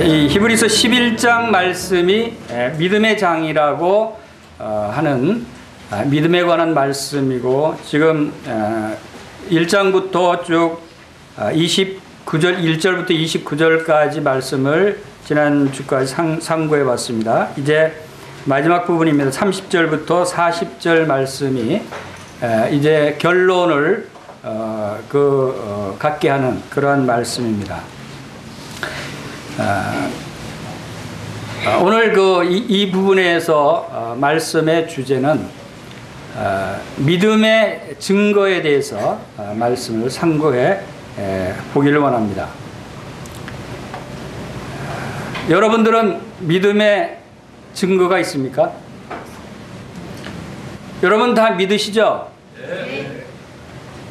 이 히브리서 11장 말씀이 믿음의 장이라고 하는 믿음에 관한 말씀이고, 지금 1장부터 쭉 29절 1절부터 29절까지 말씀을 지난주까지 상고해 봤습니다. 이제 마지막 부분입니다. 30절부터 40절 말씀이 이제 결론을 갖게 하는 그러한 말씀입니다. 오늘 이 부분에서 말씀의 주제는 믿음의 증거에 대해서 말씀을 상고해 보기를 원합니다. 여러분들은 믿음의 증거가 있습니까? 여러분 다 믿으시죠? 네.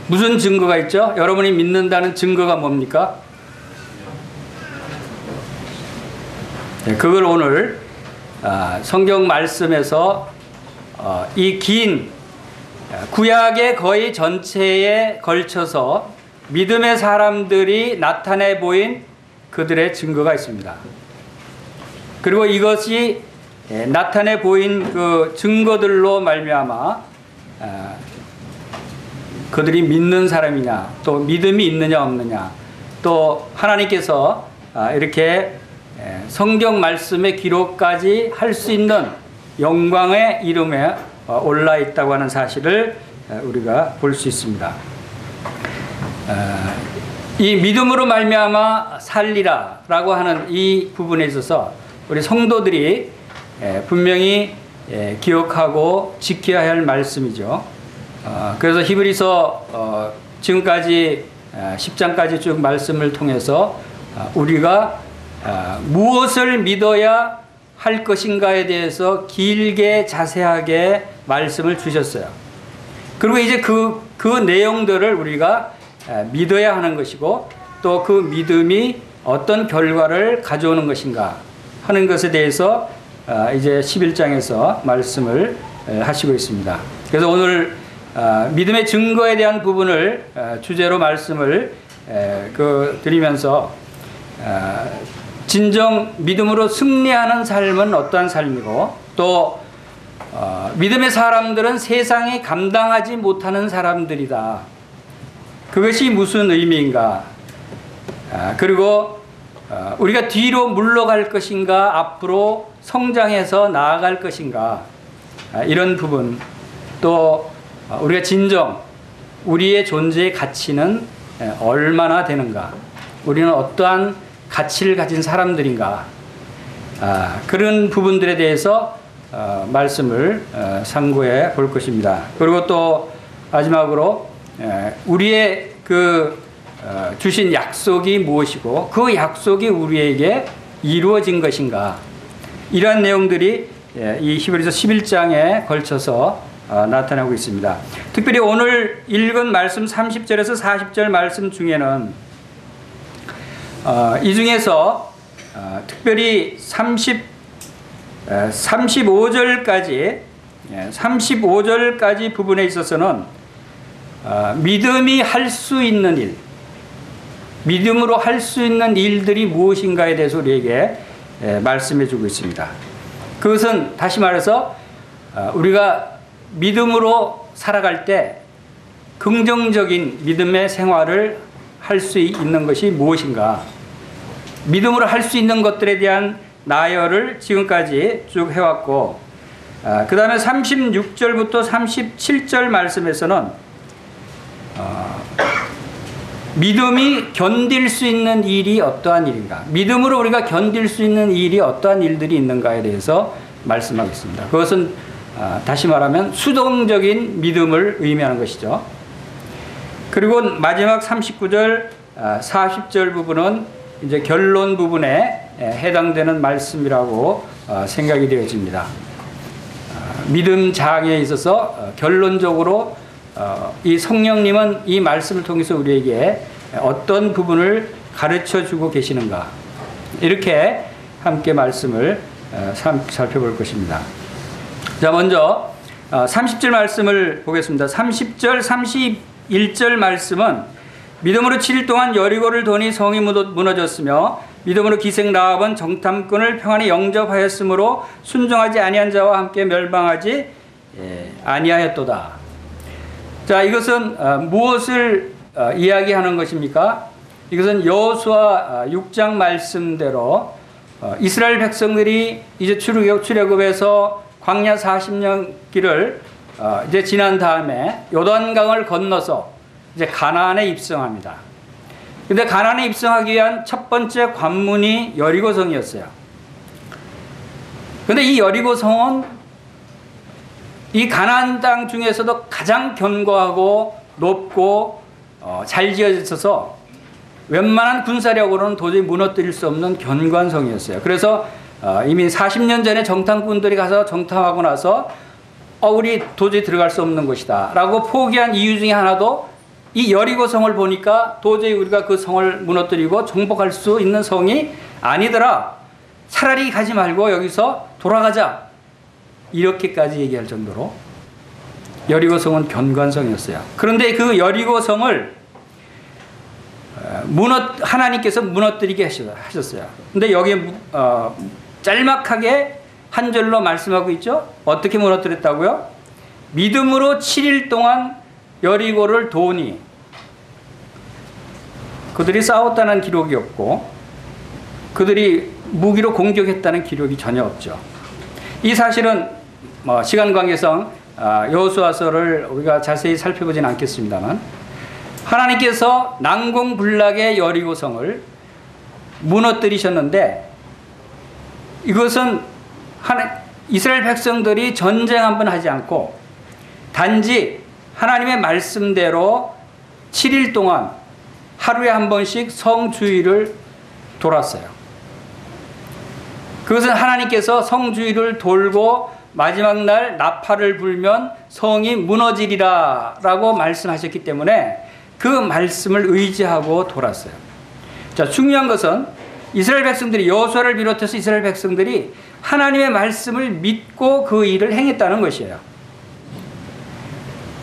무슨 증거가 있죠? 여러분이 믿는다는 증거가 뭡니까? 네, 그걸 오늘 성경 말씀에서 이 긴 구약의 거의 전체에 걸쳐서 믿음의 사람들이 나타내 보인 그들의 증거가 있습니다. 그리고 이것이 나타내 보인 그 증거들로 말미암아 그들이 믿는 사람이냐, 또 믿음이 있느냐 없느냐, 또 하나님께서 이렇게 성경 말씀의 기록까지 할 수 있는 영광의 이름에 올라 있다고 하는 사실을 우리가 볼 수 있습니다. 이 믿음으로 말미암아 살리라라고 하는 이 부분에 있어서 우리 성도들이 분명히 기억하고 지켜야 할 말씀이죠. 그래서 히브리서 지금까지 10장까지 쭉 말씀을 통해서 우리가 무엇을 믿어야 할 것인가에 대해서 길게 자세하게 말씀을 주셨어요. 그리고 이제 그 내용들을 우리가 믿어야 하는 것이고, 또 그 믿음이 어떤 결과를 가져오는 것인가 하는 것에 대해서 이제 11장에서 말씀을 하시고 있습니다. 그래서 오늘 믿음의 증거에 대한 부분을 주제로 말씀을 드리면서 진정 믿음으로 승리하는 삶은 어떠한 삶이고, 또 믿음의 사람들은 세상이 감당하지 못하는 사람들이다. 그것이 무슨 의미인가? 그리고 우리가 뒤로 물러갈 것인가, 앞으로 성장해서 나아갈 것인가, 이런 부분, 또 우리가 진정 우리의 존재의 가치는 얼마나 되는가, 우리는 어떠한 가치를 가진 사람들인가, 그런 부분들에 대해서 말씀을 상고해 볼 것입니다. 그리고 또 마지막으로 우리의 주신 약속이 무엇이고, 그 약속이 우리에게 이루어진 것인가, 이러한 내용들이 이 히브리서 11장에 걸쳐서 나타나고 있습니다. 특별히 오늘 읽은 말씀 30절에서 40절 말씀 중에는 이 중에서 특별히 35절까지 부분에 있어서는 믿음이 할 수 있는 일, 믿음으로 할 수 있는 일들이 무엇인가에 대해서 우리에게 말씀해 주고 있습니다. 그것은 다시 말해서 우리가 믿음으로 살아갈 때 긍정적인 믿음의 생활을 할 수 있는 것이 무엇인가, 믿음으로 할 수 있는 것들에 대한 나열을 지금까지 쭉 해왔고, 그 다음에 36절부터 37절 말씀에서는 믿음이 견딜 수 있는 일이 어떠한 일인가, 믿음으로 우리가 견딜 수 있는 일이 어떠한 일들이 있는가에 대해서 말씀하겠습니다. 그것은 다시 말하면 수동적인 믿음을 의미하는 것이죠. 그리고 마지막 39절, 40절 부분은 이제 결론 부분에 해당되는 말씀이라고 생각이 되어집니다. 믿음 장에 있어서 결론적으로 이 성령님은 이 말씀을 통해서 우리에게 어떤 부분을 가르쳐 주고 계시는가, 이렇게 함께 말씀을 살펴볼 것입니다. 자, 먼저 30절 말씀을 보겠습니다. 30절, 31절 말씀은 믿음으로 7일 동안 여리고를 도니 성이 무너졌으며 믿음으로 기생 라합은 정탐꾼을 평안히 영접하였으므로 순종하지 아니한 자와 함께 멸망하지 아니하였도다. 자, 이것은 무엇을 이야기하는 것입니까? 이것은 여호수아 6장 말씀대로 이스라엘 백성들이 이제 출애굽에서 광야 40년 길을 이제 지난 다음에 요단강을 건너서 이제 가나안에 입성합니다. 근데 가나안에 입성하기 위한 첫 번째 관문이 여리고성이었어요. 근데 이 여리고성은 이 가나안 땅 중에서도 가장 견고하고 높고 잘 지어져 있어서 웬만한 군사력으로는 도저히 무너뜨릴 수 없는 견고한 성이었어요. 그래서 이미 40년 전에 정탐꾼들이 가서 정탐하고 나서 우리 도저히 들어갈 수 없는 곳이다 라고 포기한 이유 중에 하나도 이 여리고성을 보니까 도저히 우리가 그 성을 무너뜨리고 정복할 수 있는 성이 아니더라. 차라리 가지 말고 여기서 돌아가자. 이렇게까지 얘기할 정도로 여리고성은 견고한 성이었어요. 그런데 그 여리고성을 하나님께서 무너뜨리게 하셨어요. 근데 여기에 짤막하게 한 절로 말씀하고 있죠. 어떻게 무너뜨렸다고요? 믿음으로 7일 동안 여리고를 도우니. 그들이 싸웠다는 기록이 없고 그들이 무기로 공격했다는 기록이 전혀 없죠. 이 사실은 시간 관계상 여호수아서를 우리가 자세히 살펴보지는 않겠습니다만 하나님께서 난공불락의 여리고성을 무너뜨리셨는데 이것은 이스라엘 백성들이 전쟁 한번 하지 않고 단지 하나님의 말씀대로 7일 동안 하루에 한 번씩 성주의를 돌았어요. 그것은 하나님께서 성주의를 돌고 마지막 날 나팔을 불면 성이 무너지리라 라고 말씀하셨기 때문에 그 말씀을 의지하고 돌았어요. 자, 중요한 것은 이스라엘 백성들이 여호수아를 비롯해서 이스라엘 백성들이 하나님의 말씀을 믿고 그 일을 행했다는 것이에요.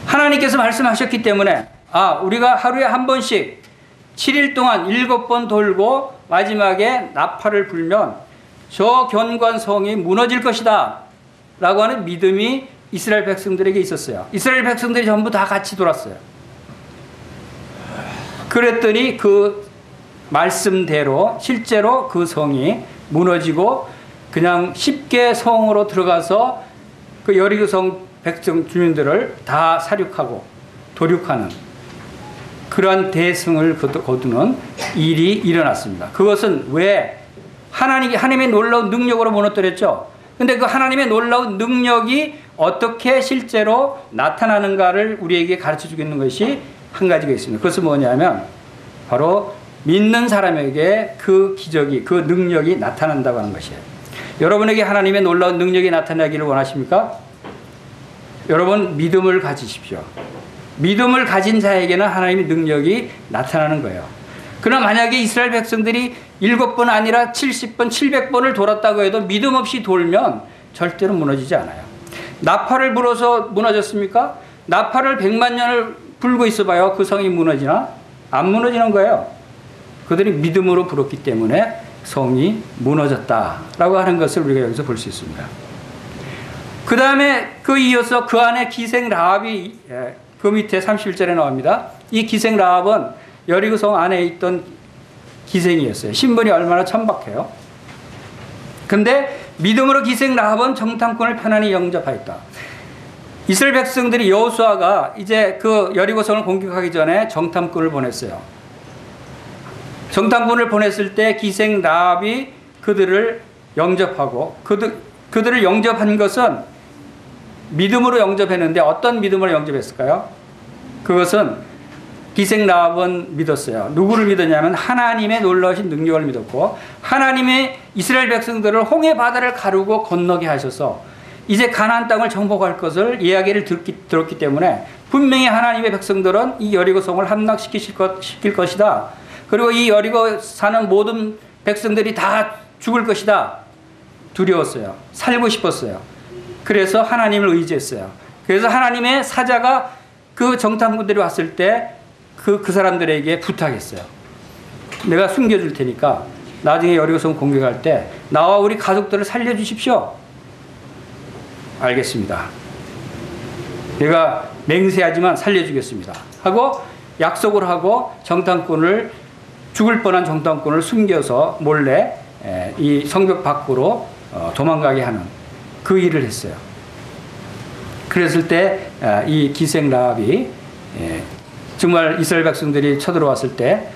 하나님께서 말씀하셨기 때문에 우리가 하루에 한 번씩 7일 동안 7번 돌고 마지막에 나팔을 불면 저 견고한 성이 무너질 것이다 라고 하는 믿음이 이스라엘 백성들에게 있었어요. 이스라엘 백성들이 전부 다 같이 돌았어요. 그랬더니 그 말씀대로 실제로 그 성이 무너지고 그냥 쉽게 성으로 들어가서 그 여리고성 백성 주민들을 다 사륙하고 도륙하는 그러한 대승을 거두는 일이 일어났습니다. 그것은 왜 하나님의 놀라운 능력으로 무너뜨렸죠. 근데 그 하나님의 놀라운 능력이 어떻게 실제로 나타나는가를 우리에게 가르쳐 주고 있는 것이 한 가지가 있습니다. 그것은 뭐냐면 바로 믿는 사람에게 그 기적이, 그 능력이 나타난다고 하는 것이에요. 여러분에게 하나님의 놀라운 능력이 나타나기를 원하십니까? 여러분 믿음을 가지십시오. 믿음을 가진 자에게는 하나님의 능력이 나타나는 거예요. 그러나 만약에 이스라엘 백성들이 7번 아니라 70번, 700번을 돌았다고 해도 믿음 없이 돌면 절대로 무너지지 않아요. 나팔을 불어서 무너졌습니까? 나팔을 100만 년을 불고 있어봐요. 그 성이 무너지나? 안 무너지는 거예요. 그들이 믿음으로 불었기 때문에 성이 무너졌다라고 하는 것을 우리가 여기서 볼 수 있습니다. 그 다음에 그 이어서 그 안에 기생 라합이 그 밑에 31절에 나옵니다. 이 기생 라합은 여리고성 안에 있던 기생이었어요. 신분이 얼마나 천박해요. 근데 믿음으로 기생 라합은 정탐꾼을 편안히 영접하였다. 이스라엘 백성들이 여호수아가 이제 그 여리고성을 공격하기 전에 정탐꾼을 보냈어요. 정탐꾼을 보냈을 때 기생 라합이 그들을 영접하고 그들을 영접한 것은 믿음으로 영접했는데 어떤 믿음으로 영접했을까요? 그것은 기생 라합은 믿었어요. 누구를 믿었냐면 하나님의 놀라우신 능력을 믿었고 하나님의 이스라엘 백성들을 홍해 바다를 가르고 건너게 하셔서 이제 가나안 땅을 정복할 것을 이야기를 들었기 때문에 분명히 하나님의 백성들은 이 여리고성을 함락시킬 것이다. 그리고 이 여리고 사는 모든 백성들이 다 죽을 것이다. 두려웠어요. 살고 싶었어요. 그래서 하나님을 의지했어요. 그래서 하나님의 사자가 그 정탐꾼들이 왔을 때 그 사람들에게 부탁했어요. 내가 숨겨줄 테니까 나중에 여리고성 공격할 때 나와 우리 가족들을 살려주십시오. 알겠습니다. 내가 맹세하지만 살려주겠습니다. 하고 약속을 하고 정탐꾼을, 죽을 뻔한 정탐꾼을 숨겨서 몰래 이 성벽 밖으로 도망가게 하는 그 일을 했어요. 그랬을 때 이 기생 라합이 정말 이스라엘 백성들이 쳐들어왔을 때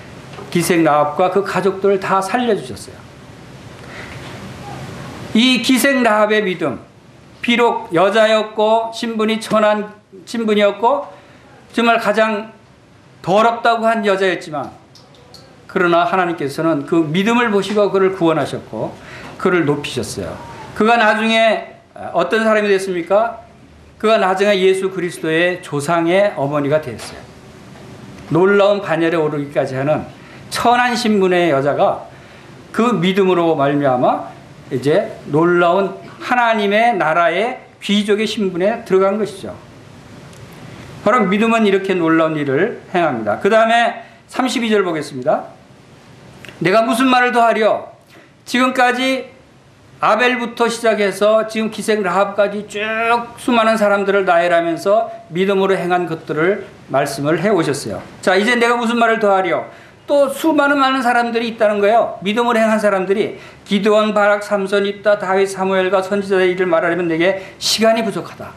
기생 라합과 그 가족들을 다 살려주셨어요. 이 기생 라합의 믿음, 비록 여자였고 신분이 천한 신분이었고 정말 가장 더럽다고 한 여자였지만, 그러나 하나님께서는 그 믿음을 보시고 그를 구원하셨고 그를 높이셨어요. 그가 나중에 어떤 사람이 됐습니까? 그가 나중에 예수 그리스도의 조상의 어머니가 되었어요. 놀라운 반열에 오르기까지 하는 천한 신분의 여자가 그 믿음으로 말미암아 이제 놀라운 하나님의 나라의 귀족의 신분에 들어간 것이죠. 바로 믿음은 이렇게 놀라운 일을 행합니다. 그 다음에 32절 보겠습니다. 내가 무슨 말을 더하려? 지금까지 아벨부터 시작해서 지금 기생 라합까지 쭉 수많은 사람들을 나열하면서 믿음으로 행한 것들을 말씀을 해오셨어요. 자, 이제 내가 무슨 말을 더하려? 또 수많은 많은 사람들이 있다는 거예요. 믿음으로 행한 사람들이. 기드온, 바락, 삼손, 입다, 다윗, 사무엘과 선지자의 일을 말하려면 내게 시간이 부족하다.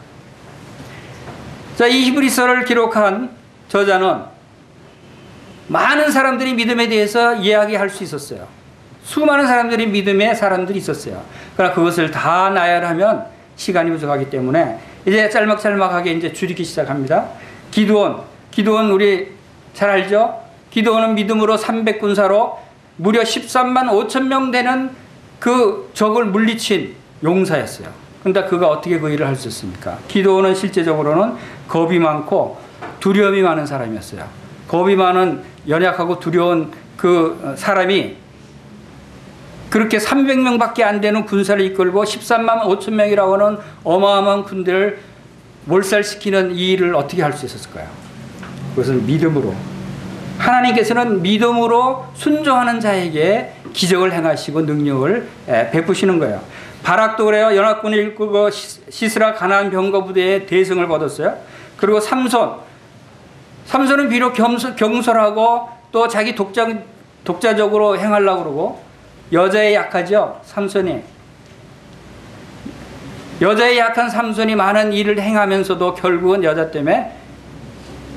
자, 이 히브리서를 기록한 저자는 많은 사람들이 믿음에 대해서 이야기할 수 있었어요. 수많은 사람들이 믿음의 사람들이 있었어요. 그러나 그것을 다 나열하면 시간이 부족하기 때문에 이제 짤막짤막하게 이제 줄이기 시작합니다. 기드온 우리 잘 알죠? 기드온은 믿음으로 300군사로 무려 13만 5천 명 되는 그 적을 물리친 용사였어요. 그런데 그가 어떻게 그 일을 할 수 있습니까? 기드온은 실제적으로는 겁이 많고 두려움이 많은 사람이었어요. 겁이 많은 연약하고 두려운 그 사람이 그렇게 300명밖에 안 되는 군사를 이끌고 13만 5천 명이라고 하는 어마어마한 군대를 몰살시키는 이 일을 어떻게 할 수 있었을까요? 그것은 믿음으로. 하나님께서는 믿음으로 순종하는 자에게 기적을 행하시고 능력을 베푸시는 거예요. 바락도 그래요. 연합군을 이끌고 시스라 가나안 병거 부대의 대승을 거뒀어요. 그리고 삼손은 비록 경솔하고 또 자기 독자적으로 행하려고 그러고 여자에 약하죠. 삼손이. 여자에 약한 삼손이 많은 일을 행하면서도 결국은 여자 때문에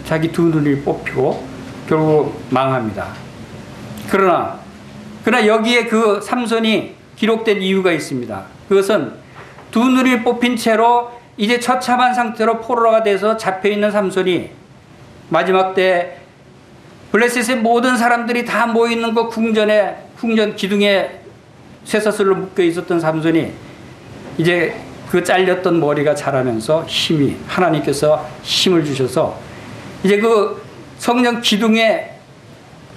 자기 두 눈이 뽑히고 결국 망합니다. 그러나 여기에 그 삼손이 기록된 이유가 있습니다. 그것은 두 눈이 뽑힌 채로 이제 처참한 상태로 포로가 돼서 잡혀있는 삼손이 마지막 때 블레셋의 모든 사람들이 다 모여있는 그 궁전 기둥에 쇠사슬로 묶여 있었던 삼손이 이제 그 잘렸던 머리가 자라면서 하나님께서 힘을 주셔서 이제 그 성령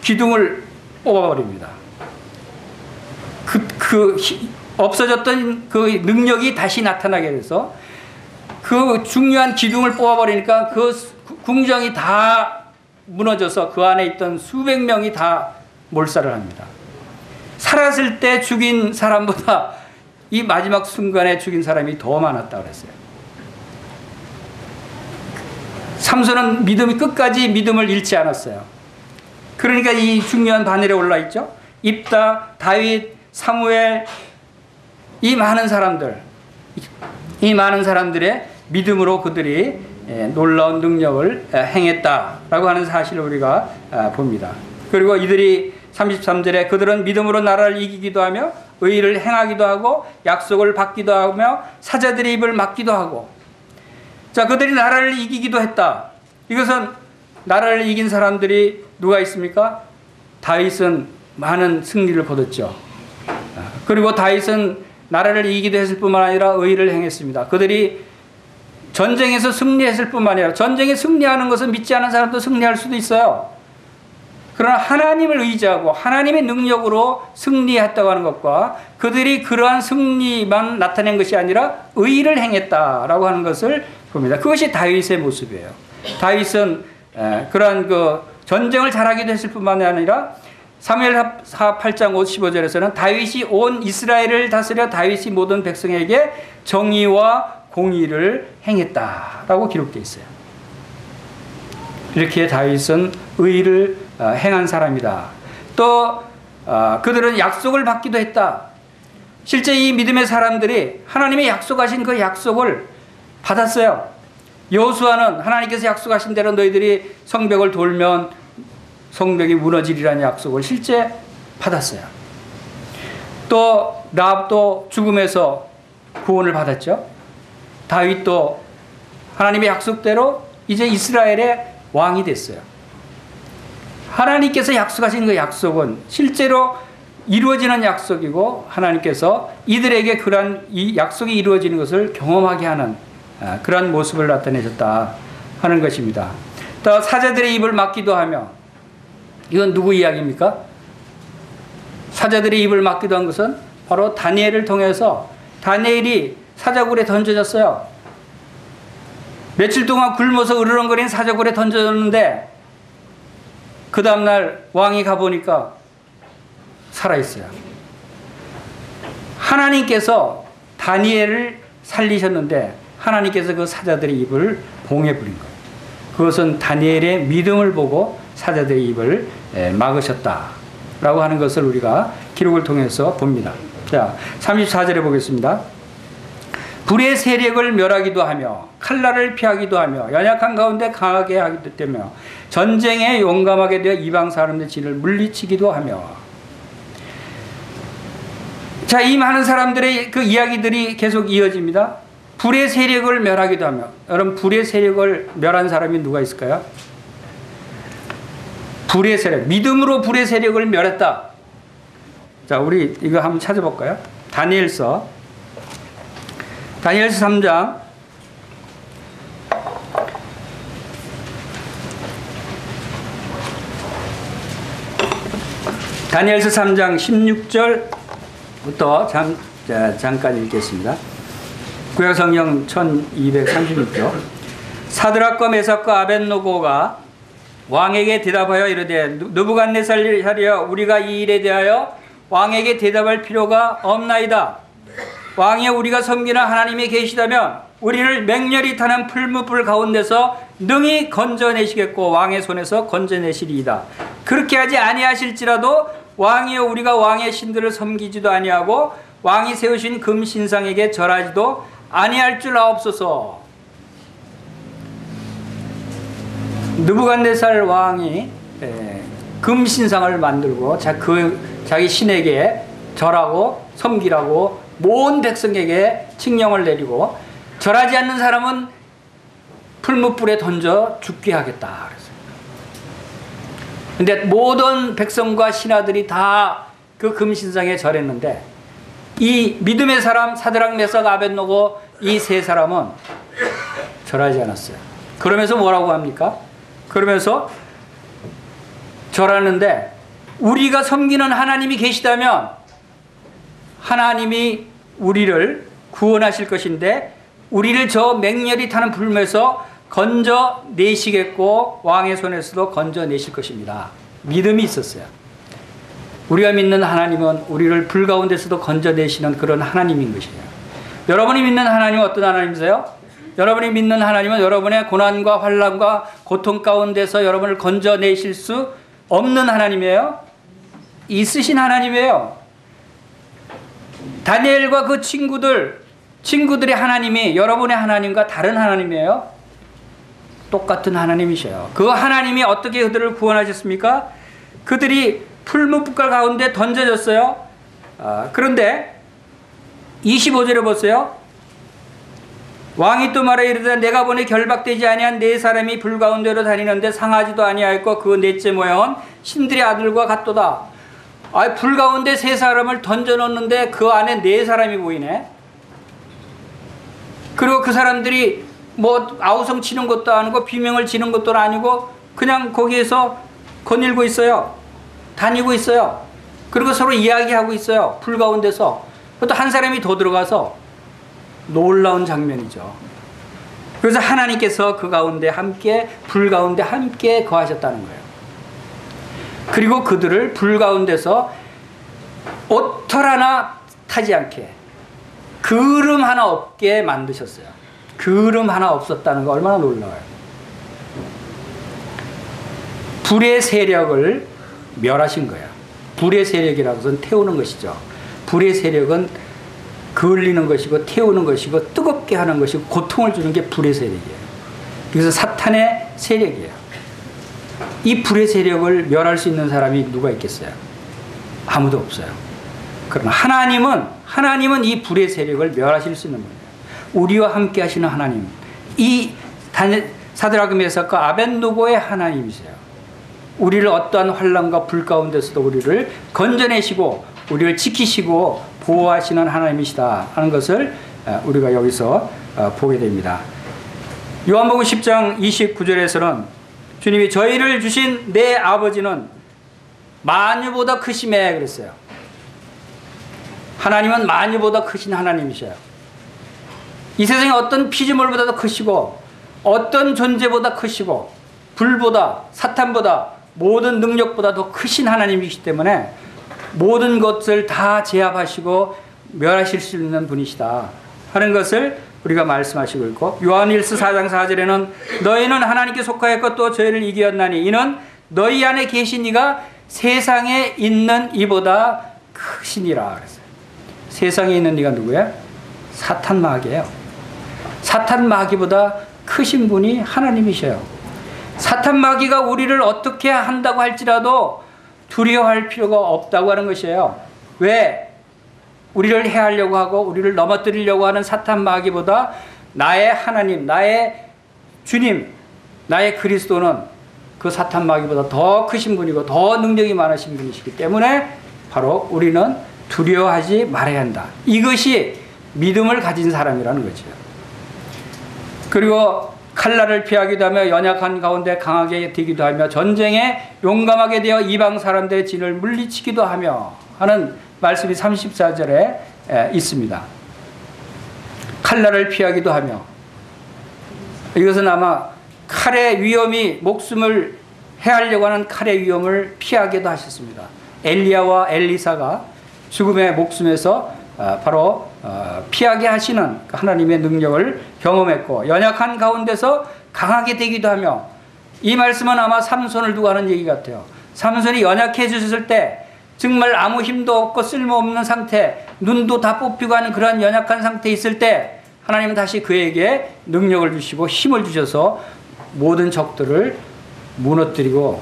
기둥을 뽑아버립니다. 없어졌던 그 능력이 다시 나타나게 돼서 그 중요한 기둥을 뽑아버리니까 그 궁정이 다 무너져서 그 안에 있던 수백 명이 다 몰살을 합니다. 살았을 때 죽인 사람보다 이 마지막 순간에 죽인 사람이 더 많았다고 그랬어요. 삼손은 끝까지 믿음을 잃지 않았어요. 그러니까 이 중요한 바늘에 올라 있죠. 입다, 다윗, 사무엘, 이 많은 사람들의 믿음으로 그들이 놀라운 능력을 행했다라고 하는 사실을 우리가 봅니다. 그리고 이들이 33절에 그들은 믿음으로 나라를 이기기도 하며 의를 행하기도 하고 약속을 받기도 하며 사자들의 입을 막기도 하고. 자, 그들이 나라를 이기기도 했다. 이것은 나라를 이긴 사람들이 누가 있습니까? 다윗은 많은 승리를 거뒀죠. 그리고 다윗은 나라를 이기기도 했을 뿐만 아니라 의를 행했습니다. 그들이 전쟁에서 승리했을 뿐만 아니라, 전쟁에 승리하는 것은 믿지 않은 사람도 승리할 수도 있어요. 그러나 하나님을 의지하고 하나님의 능력으로 승리했다고 하는 것과 그들이 그러한 승리만 나타낸 것이 아니라 의를 행했다라고 하는 것을 봅니다. 그것이 다윗의 모습이에요. 다윗은 그러한 그 전쟁을 잘하기도 했을 뿐만 아니라 사무엘하 8장 55절에서는 다윗이 온 이스라엘을 다스려 다윗이 모든 백성에게 정의와 공의를 행했다라고 기록되어 있어요. 이렇게 다윗은 의를 행한 사람이다. 또 그들은 약속을 받기도 했다. 실제 이 믿음의 사람들이 하나님의 약속하신 그 약속을 받았어요. 여호수아는 하나님께서 약속하신 대로 너희들이 성벽을 돌면 성벽이 무너지리라는 약속을 실제 받았어요. 또 라합도 죽음에서 구원을 받았죠. 다윗도 하나님의 약속대로 이제 이스라엘의 왕이 됐어요. 하나님께서 약속하신 그 약속은 실제로 이루어지는 약속이고 하나님께서 이들에게 그러한 이 약속이 이루어지는 것을 경험하게 하는 그러한 모습을 나타내셨다 하는 것입니다. 또 사자들의 입을 막기도 하며, 이건 누구 이야기입니까? 사자들의 입을 막기도 한 것은 바로 다니엘을 통해서 다니엘이 사자굴에 던져졌어요. 며칠 동안 굶어서 으르렁거리는 사자굴에 던져졌는데 그 다음날 왕이 가보니까 살아있어요. 하나님께서 다니엘을 살리셨는데 하나님께서 그 사자들의 입을 봉해버린 거예요. 그것은 다니엘의 믿음을 보고 사자들의 입을 막으셨다라고 하는 것을 우리가 기록을 통해서 봅니다. 자, 34절에 보겠습니다. 불의 세력을 멸하기도 하며 칼날을 피하기도 하며 연약한 가운데 강하게 하기도 되며 전쟁에 용감하게 되어 이방 사람들의 진을 물리치기도 하며. 자, 이 많은 사람들의 그 이야기들이 계속 이어집니다. 불의 세력을 멸하기도 하며. 여러분, 불의 세력을 멸한 사람이 누가 있을까요? 불의 세력, 믿음으로 불의 세력을 멸했다. 자, 우리 이거 한번 찾아볼까요? 다니엘서 3장 다니엘서 3장 16절부터 잠깐 읽겠습니다. 구약성경 1236조. 사드락과 메삭과 아벳노고가 왕에게 대답하여 이르되 느부갓네살이여, 우리가 이 일에 대하여 왕에게 대답할 필요가 없나이다. 왕이여, 우리가 섬기는 하나님이 계시다면 우리를 맹렬히 타는 풀무불 가운데서 능히 건져내시겠고 왕의 손에서 건져내시리이다. 그렇게 하지 아니하실지라도 왕이여, 우리가 왕의 신들을 섬기지도 아니하고 왕이 세우신 금신상에게 절하지도 아니할 줄 아옵소서. 느부갓네살 왕이 금신상을 만들고 자기 신에게 절하고 섬기라고 모든 백성에게 칙령을 내리고, 절하지 않는 사람은 풀무불에 던져 죽게 하겠다 그랬어요. 근데 모든 백성과 신하들이 다 그 금신상에 절했는데 이 믿음의 사람 사드락 메삭 아벳노고 이 세 사람은 절하지 않았어요. 그러면서 뭐라고 합니까? 그러면서 절하는데 우리가 섬기는 하나님이 계시다면 하나님이 우리를 구원하실 것인데 우리를 저 맹렬히 타는 불에서 건져내시겠고 왕의 손에서도 건져내실 것입니다. 믿음이 있었어요. 우리가 믿는 하나님은 우리를 불 가운데서도 건져내시는 그런 하나님인 것이에요. 여러분이 믿는 하나님은 어떤 하나님이세요? 여러분이 믿는 하나님은 여러분의 고난과 환난과 고통 가운데서 여러분을 건져내실 수 없는 하나님이에요. 있으신 하나님이에요. 다니엘과 그 친구들의 하나님이 여러분의 하나님과 다른 하나님이에요. 똑같은 하나님이셔요. 그 하나님이 어떻게 그들을 구원하셨습니까? 그들이 풀무불 가운데 던져졌어요. 그런데 25절에 보세요. 왕이 또 말하여 이르되 내가 보니 결박되지 아니한 네 사람이 불 가운데로 다니는데 상하지도 아니하였고 그 넷째 모양은 신들의 아들과 같도다. 불 가운데 세 사람을 던져놓는데 그 안에 네 사람이 보이네. 그리고 그 사람들이 뭐 아우성 치는 것도 아니고 비명을 지는 것도 아니고 그냥 거기에서 거닐고 있어요. 다니고 있어요. 그리고 서로 이야기하고 있어요. 불 가운데서. 또 한 사람이 더 들어가서 놀라운 장면이죠. 그래서 하나님께서 그 가운데 함께 불 가운데 함께 거하셨다는 거예요. 그리고 그들을 불 가운데서 옷털 하나 타지 않게 그름 하나 없게 만드셨어요. 그름 하나 없었다는 거 얼마나 놀라워요. 불의 세력을 멸하신 거예요. 불의 세력이라고 해서는 태우는 것이죠. 불의 세력은 그을리는 것이고 태우는 것이고 뜨겁게 하는 것이고 고통을 주는 게 불의 세력이에요. 그래서 사탄의 세력이에요. 이 불의 세력을 멸할 수 있는 사람이 누가 있겠어요? 아무도 없어요. 그러나 하나님은 이 불의 세력을 멸하실 수 있는 분이에요. 우리와 함께 하시는 하나님, 이 사드라그 메삭과 아벳느고의 하나님이세요. 우리를 어떠한 환난과 불 가운데서도 우리를 건져내시고 우리를 지키시고 보호하시는 하나님이시다 하는 것을 우리가 여기서 보게 됩니다. 요한복음 10장 29절에서는 주님이 저희를 주신 내 아버지는 만유보다 크심에 그랬어요. 하나님은 만유보다 크신 하나님이셔요. 이 세상에 어떤 피조물보다도 크시고 어떤 존재보다 크시고 불보다 사탄보다 모든 능력보다 더 크신 하나님이시기 때문에 모든 것을 다 제압하시고 멸하실 수 있는 분이시다 하는 것을 우리가 말씀하시고 있고, 요한일서 4장 4절에는 너희는 하나님께 속하였고 또 저희를 이기었나니 이는 너희 안에 계신 이가 세상에 있는 이보다 크시니라 그랬어요. 세상에 있는 이가 누구예요? 사탄 마귀예요. 사탄 마귀보다 크신 분이 하나님이셔요. 사탄 마귀가 우리를 어떻게 한다고 할지라도 두려워할 필요가 없다고 하는 것이에요. 왜? 우리를 해하려고 하고 우리를 넘어뜨리려고 하는 사탄 마귀보다 나의 하나님, 나의 주님, 나의 그리스도는 그 사탄 마귀보다 더 크신 분이고 더 능력이 많으신 분이시기 때문에 바로 우리는 두려워하지 말아야 한다. 이것이 믿음을 가진 사람이라는 거죠. 그리고 칼날을 피하기도 하며 연약한 가운데 강하게 되기도 하며 전쟁에 용감하게 되어 이방 사람들의 진을 물리치기도 하며 하는 말씀이 34절에 있습니다. 칼날을 피하기도 하며, 이것은 아마 칼의 위험이 목숨을 해하려고 하는 칼의 위험을 피하게도 하셨습니다. 엘리야와 엘리사가 죽음의 목숨에서 바로 피하게 하시는 하나님의 능력을 경험했고, 연약한 가운데서 강하게 되기도 하며, 이 말씀은 아마 삼손을 두고 하는 얘기 같아요. 삼손이 연약해졌을 때 정말 아무 힘도 없고 쓸모없는 상태, 눈도 다 뽑히고 하는 그러한 연약한 상태에 있을 때 하나님은 다시 그에게 능력을 주시고 힘을 주셔서 모든 적들을 무너뜨리고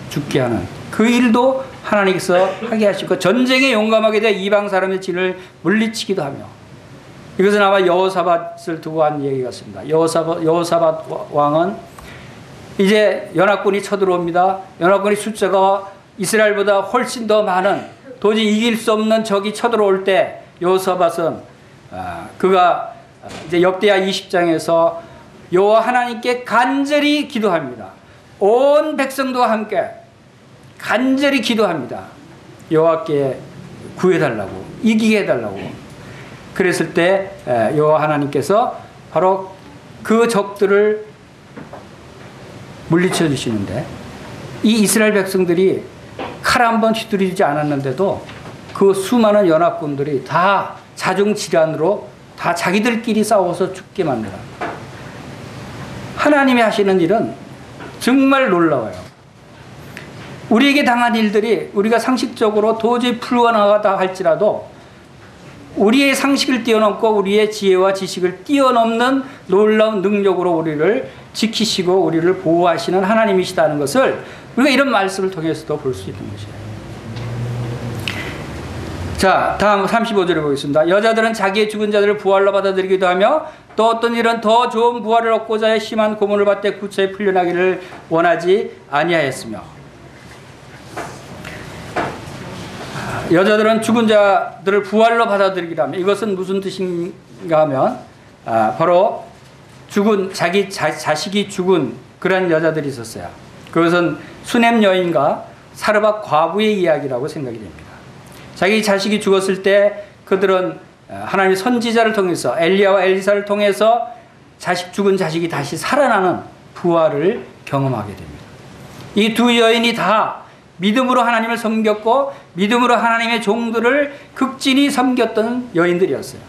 죽게 하는 그 일도 하나님께서 하게 하시고, 전쟁에 용감하게 되어 이방 사람의 진을 물리치기도 하며, 이것은 아마 여호사밧을 두고 한 얘기 같습니다. 여호사밧 왕은 이제 연합군이 쳐들어옵니다. 연합군의 숫자가 이스라엘보다 훨씬 더 많은, 도저히 이길 수 없는 적이 쳐들어올 때 여호사밧은 그가 이제 역대하 20장에서 여호와 하나님께 간절히 기도합니다. 온 백성도 함께 간절히 기도합니다. 여호와께 구해달라고, 이기게 해달라고. 그랬을 때 여호와 하나님께서 바로 그 적들을 물리쳐 주시는데, 이 이스라엘 백성들이 칼 한 번 휘두르지 않았는데도 그 수많은 연합군들이 다 자중질환으로 다 자기들끼리 싸워서 죽게 만들어요. 하나님이 하시는 일은 정말 놀라워요. 우리에게 당한 일들이 우리가 상식적으로 도저히 불가능하다 할지라도 우리의 상식을 뛰어넘고 우리의 지혜와 지식을 뛰어넘는 놀라운 능력으로 우리를 지키시고 우리를 보호하시는 하나님이시다는 것을 우리가 이런 말씀을 통해서도 볼 수 있는 것이에요. 자, 다음 35절에 보겠습니다. 여자들은 자기의 죽은 자들을 부활로 받아들이기도 하며 또 어떤 일은 더 좋은 부활을 얻고자 해 심한 고문을 받되 구차히 풀려나기를 원하지 아니하였으며, 여자들은 죽은 자들을 부활로 받아들이기도 하며, 이것은 무슨 뜻인가 하면 바로 죽은 자기 자식이 죽은 그런 여자들이 있었어요. 그것은 수넴 여인과 사르밧 과부의 이야기라고 생각이 됩니다. 자기 자식이 죽었을 때 그들은 하나님의 선지자를 통해서, 엘리야와 엘리사를 통해서 죽은 자식이 다시 살아나는 부활을 경험하게 됩니다. 이 두 여인이 다 믿음으로 하나님을 섬겼고 믿음으로 하나님의 종들을 극진히 섬겼던 여인들이었어요.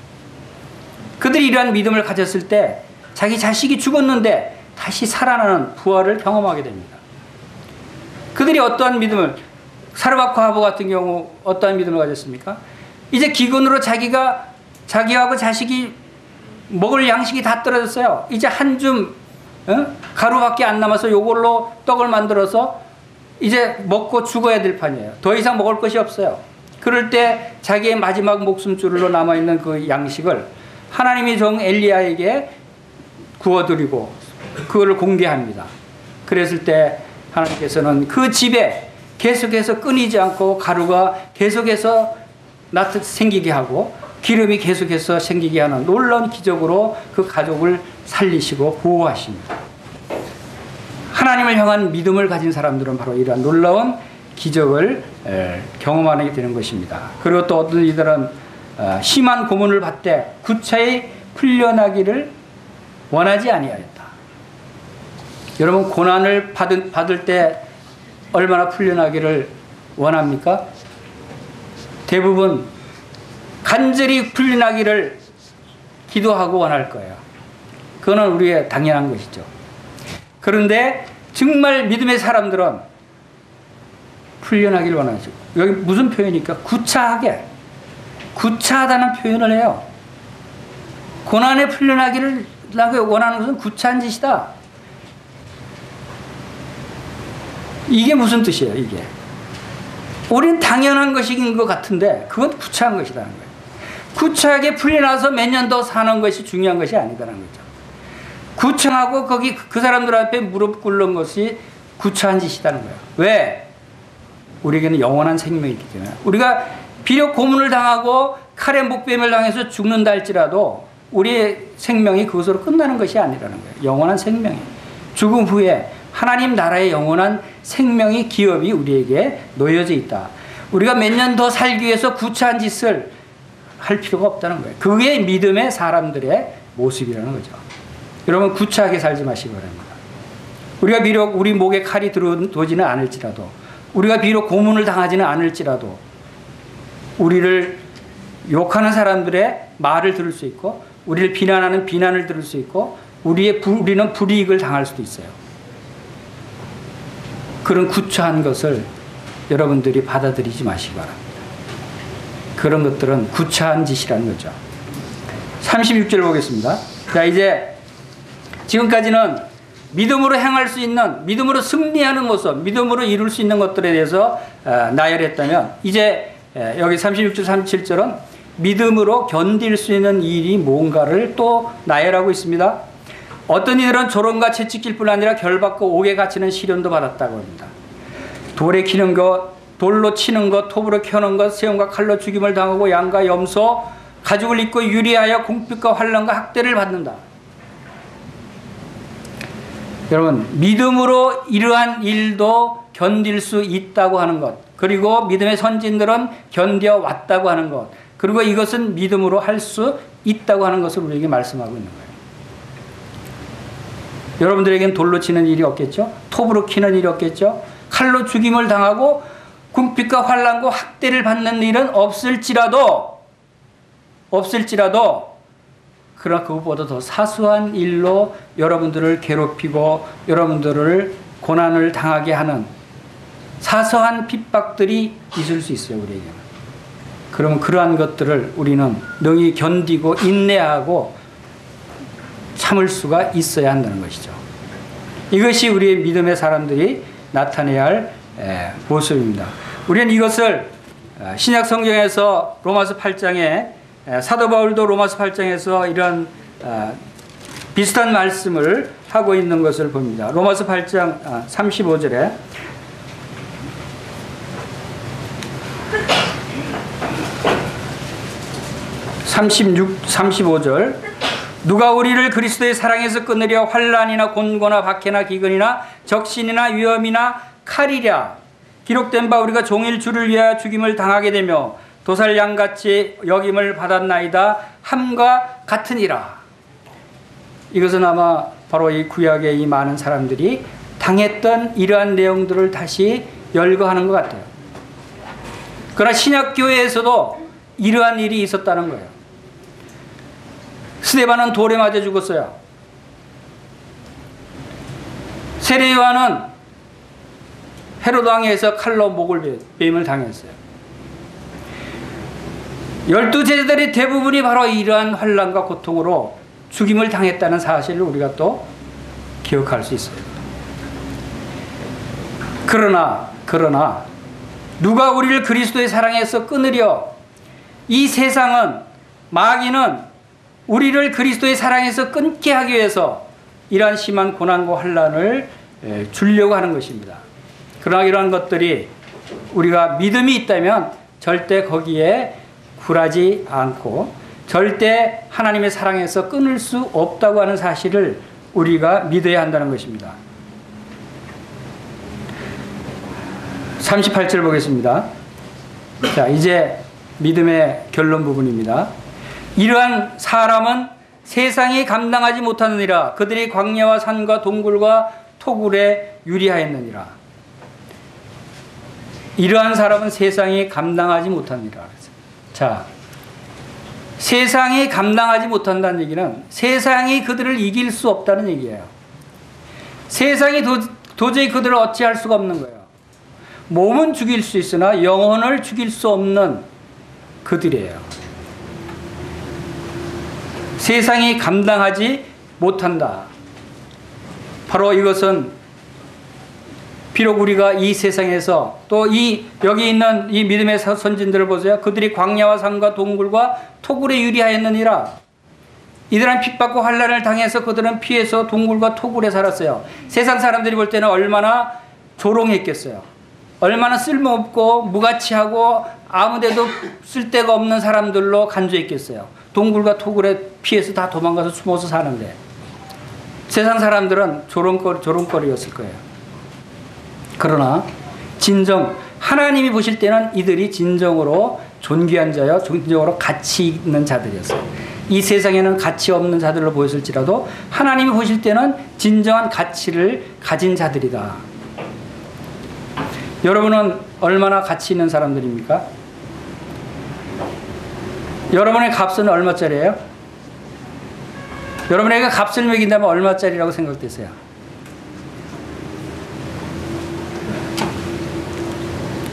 그들이 이러한 믿음을 가졌을 때 자기 자식이 죽었는데 다시 살아나는 부활을 경험하게 됩니다. 그들이 어떠한 믿음을, 사르밧 과부 같은 경우 어떠한 믿음을 가졌습니까? 이제 기근으로 자기하고 자식이 먹을 양식이 다 떨어졌어요. 이제 한 줌 가루밖에 안 남아서 요걸로 떡을 만들어서 이제 먹고 죽어야 될 판이에요. 더 이상 먹을 것이 없어요. 그럴 때 자기의 마지막 목숨줄로 남아있는 그 양식을 하나님의 종 엘리야에게 구워드리고 그걸 공개합니다. 그랬을 때 하나님께서는 그 집에 계속해서 끊이지 않고 가루가 계속해서 생기게 하고 기름이 계속해서 생기게 하는 놀라운 기적으로 그 가족을 살리시고 보호하십니다. 하나님을 향한 믿음을 가진 사람들은 바로 이러한 놀라운 기적을 경험하게 되는 것입니다. 그리고 또 어떤 이들은 심한 고문을 받되 구차히 풀려나기를 원하지 아니하였다. 여러분, 고난을 받을 때 얼마나 풀려나기를 원합니까? 대부분 간절히 풀려나기를 기도하고 원할 거예요. 그거는 우리의 당연한 것이죠. 그런데 정말 믿음의 사람들은 풀려나기를 원하죠. 여기 무슨 표현입니까? 구차하게, 구차하다는 표현을 해요. 고난에 풀려나기를 원하는 것은 구차한 짓이다. 이게 무슨 뜻이에요, 이게? 우린 당연한 것인 것 같은데 그건 구차한 것이라는 거예요. 구차하게 풀려나서 몇 년 더 사는 것이 중요한 것이 아니다라는 거죠. 구차하고 거기 그 사람들 앞에 무릎 꿇는 것이 구차한 짓이라는 거예요. 왜? 우리에게는 영원한 생명이 있기 때문에. 우리가 비록 고문을 당하고 칼에 목뱀을 당해서 죽는다 할지라도 우리의 생명이 그것으로 끝나는 것이 아니라는 거예요. 영원한 생명이. 죽음 후에 하나님 나라의 영원한 생명이, 기업이 우리에게 놓여져 있다. 우리가 몇 년 더 살기 위해서 구차한 짓을 할 필요가 없다는 거예요. 그게 믿음의 사람들의 모습이라는 거죠. 여러분, 구차하게 살지 마시기 바랍니다. 우리가 비록 우리 목에 칼이 들어오지는 않을지라도, 우리가 비록 고문을 당하지는 않을지라도 우리를 욕하는 사람들의 말을 들을 수 있고 우리를 비난하는 비난을 들을 수 있고 우리는 불이익을 당할 수도 있어요. 그런 구차한 것을 여러분들이 받아들이지 마시기 바랍니다. 그런 것들은 구차한 짓이라는 거죠. 36절 보겠습니다. 자, 이제 지금까지는 믿음으로 행할 수 있는, 믿음으로 승리하는 모습, 믿음으로 이룰 수 있는 것들에 대해서 나열했다면, 이제 여기 36절, 37절은 믿음으로 견딜 수 있는 일이 뭔가를 또 나열하고 있습니다. 어떤 이들은 조롱과 채찍질 뿐 아니라 결받고 옥에 갇히는 시련도 받았다고 합니다. 돌에 키는 것, 돌로 치는 것, 톱으로 켜는 것, 세움과 칼로 죽임을 당하고 양과 염소, 가죽을 입고 유리하여 궁핍과 환난과 학대를 받는다. 여러분, 믿음으로 이러한 일도 견딜 수 있다고 하는 것, 그리고 믿음의 선진들은 견뎌왔다고 하는 것, 그리고 이것은 믿음으로 할 수 있다고 하는 것을 우리에게 말씀하고 있는 거예요. 여러분들에겐 돌로 치는 일이 없겠죠? 톱으로 키는 일이 없겠죠? 칼로 죽임을 당하고 궁핍과 환난과 학대를 받는 일은 없을지라도 그러나 그것보다 더 사소한 일로 여러분들을 괴롭히고 여러분들을 고난을 당하게 하는 사소한 핍박들이 있을 수 있어요, 우리에게는. 그러면 그러한 것들을 우리는 능히 견디고 인내하고 참을 수가 있어야 한다는 것이죠. 이것이 우리의 믿음의 사람들이 나타내야 할 모습입니다. 우리는 이것을 신약 성경에서 로마서 8장에 사도 바울도 로마서 8장에서 이런 비슷한 말씀을 하고 있는 것을 봅니다. 로마서 8장 35절에 (36, 35절) 누가 우리를 그리스도의 사랑에서 끊으려 환난이나 곤고나 박해나 기근이나 적신이나 위험이나 칼이랴 기록된 바 우리가 종일 주를 위하여 죽임을 당하게 되며 도살양같이 여김을 받았나이다 함과 같으니라. 이것은 아마 바로 이 구약의 이 많은 사람들이 당했던 이러한 내용들을 다시 열거하는 것 같아요. 그러나 신약교회에서도 이러한 일이 있었다는 거예요. 스데반은 돌에 맞아 죽었어요. 세례 요한은 헤로드 왕에서 칼로 목을 베임을 당했어요. 12제자들의 대부분이 바로 이러한 환난과 고통으로 죽임을 당했다는 사실을 우리가 또 기억할 수 있어요. 그러나 누가 우리를 그리스도의 사랑에서 끊으려? 이 세상은, 마귀는 우리를 그리스도의 사랑에서 끊게 하기 위해서 이러한 심한 고난과 환난을 주려고 하는 것입니다. 그러나 이러한 것들이 우리가 믿음이 있다면 절대 거기에 굴하지 않고 절대 하나님의 사랑에서 끊을 수 없다고 하는 사실을 우리가 믿어야 한다는 것입니다. 38절 보겠습니다. 자, 이제 믿음의 결론 부분입니다. 이러한 사람은 세상이 감당하지 못하느니라. 그들이 광야와 산과 동굴과 토굴에 유리하였느니라. 이러한 사람은 세상이 감당하지 못하느니라. 자, 세상이 감당하지 못한다는 얘기는 세상이 그들을 이길 수 없다는 얘기예요. 세상이 도저히 그들을 어찌할 수가 없는 거예요. 몸은 죽일 수 있으나 영혼을 죽일 수 없는 그들이에요. 세상이 감당하지 못한다. 바로 이것은 비록 우리가 이 세상에서 또 여기 있는 이 믿음의 선진들을 보세요. 그들이 광야와 산과 동굴과 토굴에 유리하였느니라. 이들은 핍박과 환난을 당해서 그들은 피해서 동굴과 토굴에 살았어요. 세상 사람들이 볼 때는 얼마나 조롱했겠어요. 얼마나 쓸모없고 무가치하고 아무데도 쓸데가 없는 사람들로 간주했겠어요. 동굴과 토굴에 피해서 다 도망가서 숨어서 사는데 세상 사람들은 조롱거리였을 거예요. 그러나 진정 하나님이 보실 때는 이들이 진정으로 존귀한 자여 진정으로 가치 있는 자들이었어요. 이 세상에는 가치 없는 자들로 보였을지라도 하나님이 보실 때는 진정한 가치를 가진 자들이다. 여러분은 얼마나 가치 있는 사람들입니까? 여러분의 값은 얼마짜리예요? 여러분에게 값을 매긴다면 얼마짜리라고 생각되세요?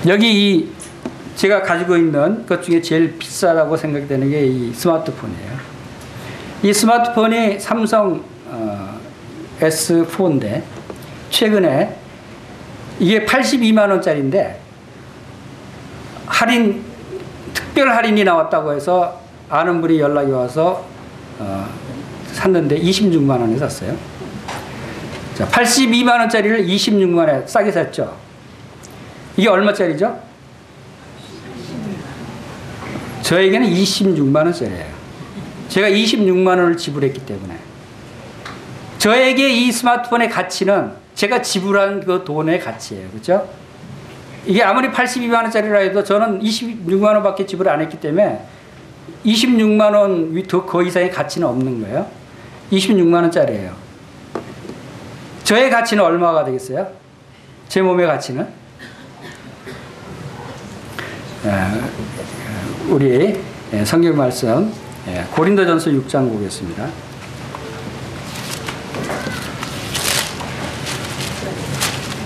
여기 제가 가지고 있는 것 중에 제일 비싸다고 생각되는 게 이 스마트폰이에요. 이 스마트폰이 삼성 S4인데 최근에 이게 82만 원짜리인데 특별 할인이 나왔다고 해서 아는 분이 연락이 와서 샀는데 26만 원에 샀어요. 자, 82만 원짜리를 26만 원에 싸게 샀죠. 이게 얼마짜리죠? 저에게는 26만 원짜리예요. 제가 26만 원을 지불했기 때문에 저에게 이 스마트폰의 가치는 제가 지불한 그 돈의 가치예요. 그렇죠? 이게 아무리 82만 원짜리라 해도 저는 26만 원밖에 지불 안 했기 때문에 26만 원 그 이상의 가치는 없는 거예요. 26만 원짜리예요. 저의 가치는 얼마가 되겠어요? 제 몸의 가치는? 우리 성경 말씀 고린도전서 6장 보겠습니다.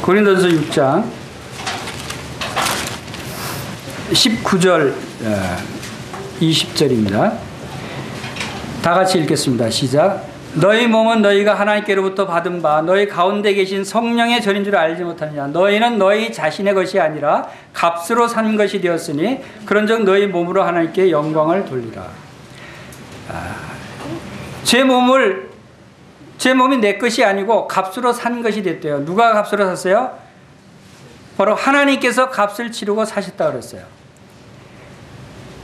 고린도전서 6장 19절 20절입니다. 다 같이 읽겠습니다. 시작. 너희 몸은 너희가 하나님께로부터 받은 바 너희 가운데 계신 성령의 전인 줄 알지 못하느냐. 너희는 너희 자신의 것이 아니라 값으로 산 것이 되었으니 그런즉 너희 몸으로 하나님께 영광을 돌리라. 제 몸이 내 것이 아니고 값으로 산 것이 됐대요. 누가 값으로 샀어요? 바로 하나님께서 값을 치르고 사셨다 그랬어요.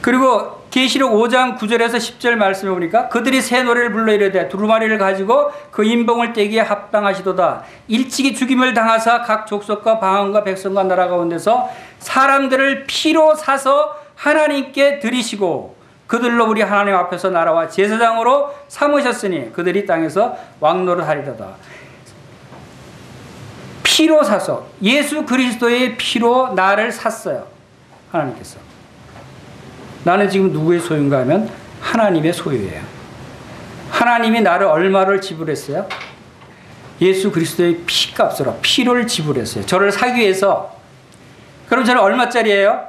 그리고 계시록 5장 9절에서 10절 말씀해 보니까 그들이 새 노래를 불러 이르되 두루마리를 가지고 그 인봉을 떼기에 합당하시도다. 일찍이 죽임을 당하사 각 족속과 방언과 백성과 나라 가운데서 사람들을 피로 사서 하나님께 드리시고 그들로 우리 하나님 앞에서 나라와 제사장으로 삼으셨으니 그들이 땅에서 왕노릇하리로다. 피로 사서 예수 그리스도의 피로 나를 샀어요. 하나님께서. 나는 지금 누구의 소유인가 하면 하나님의 소유예요. 하나님이 나를 얼마를 지불했어요? 예수 그리스도의 피값으로 피를 지불했어요. 저를 사기 위해서. 그럼 저는 얼마짜리예요?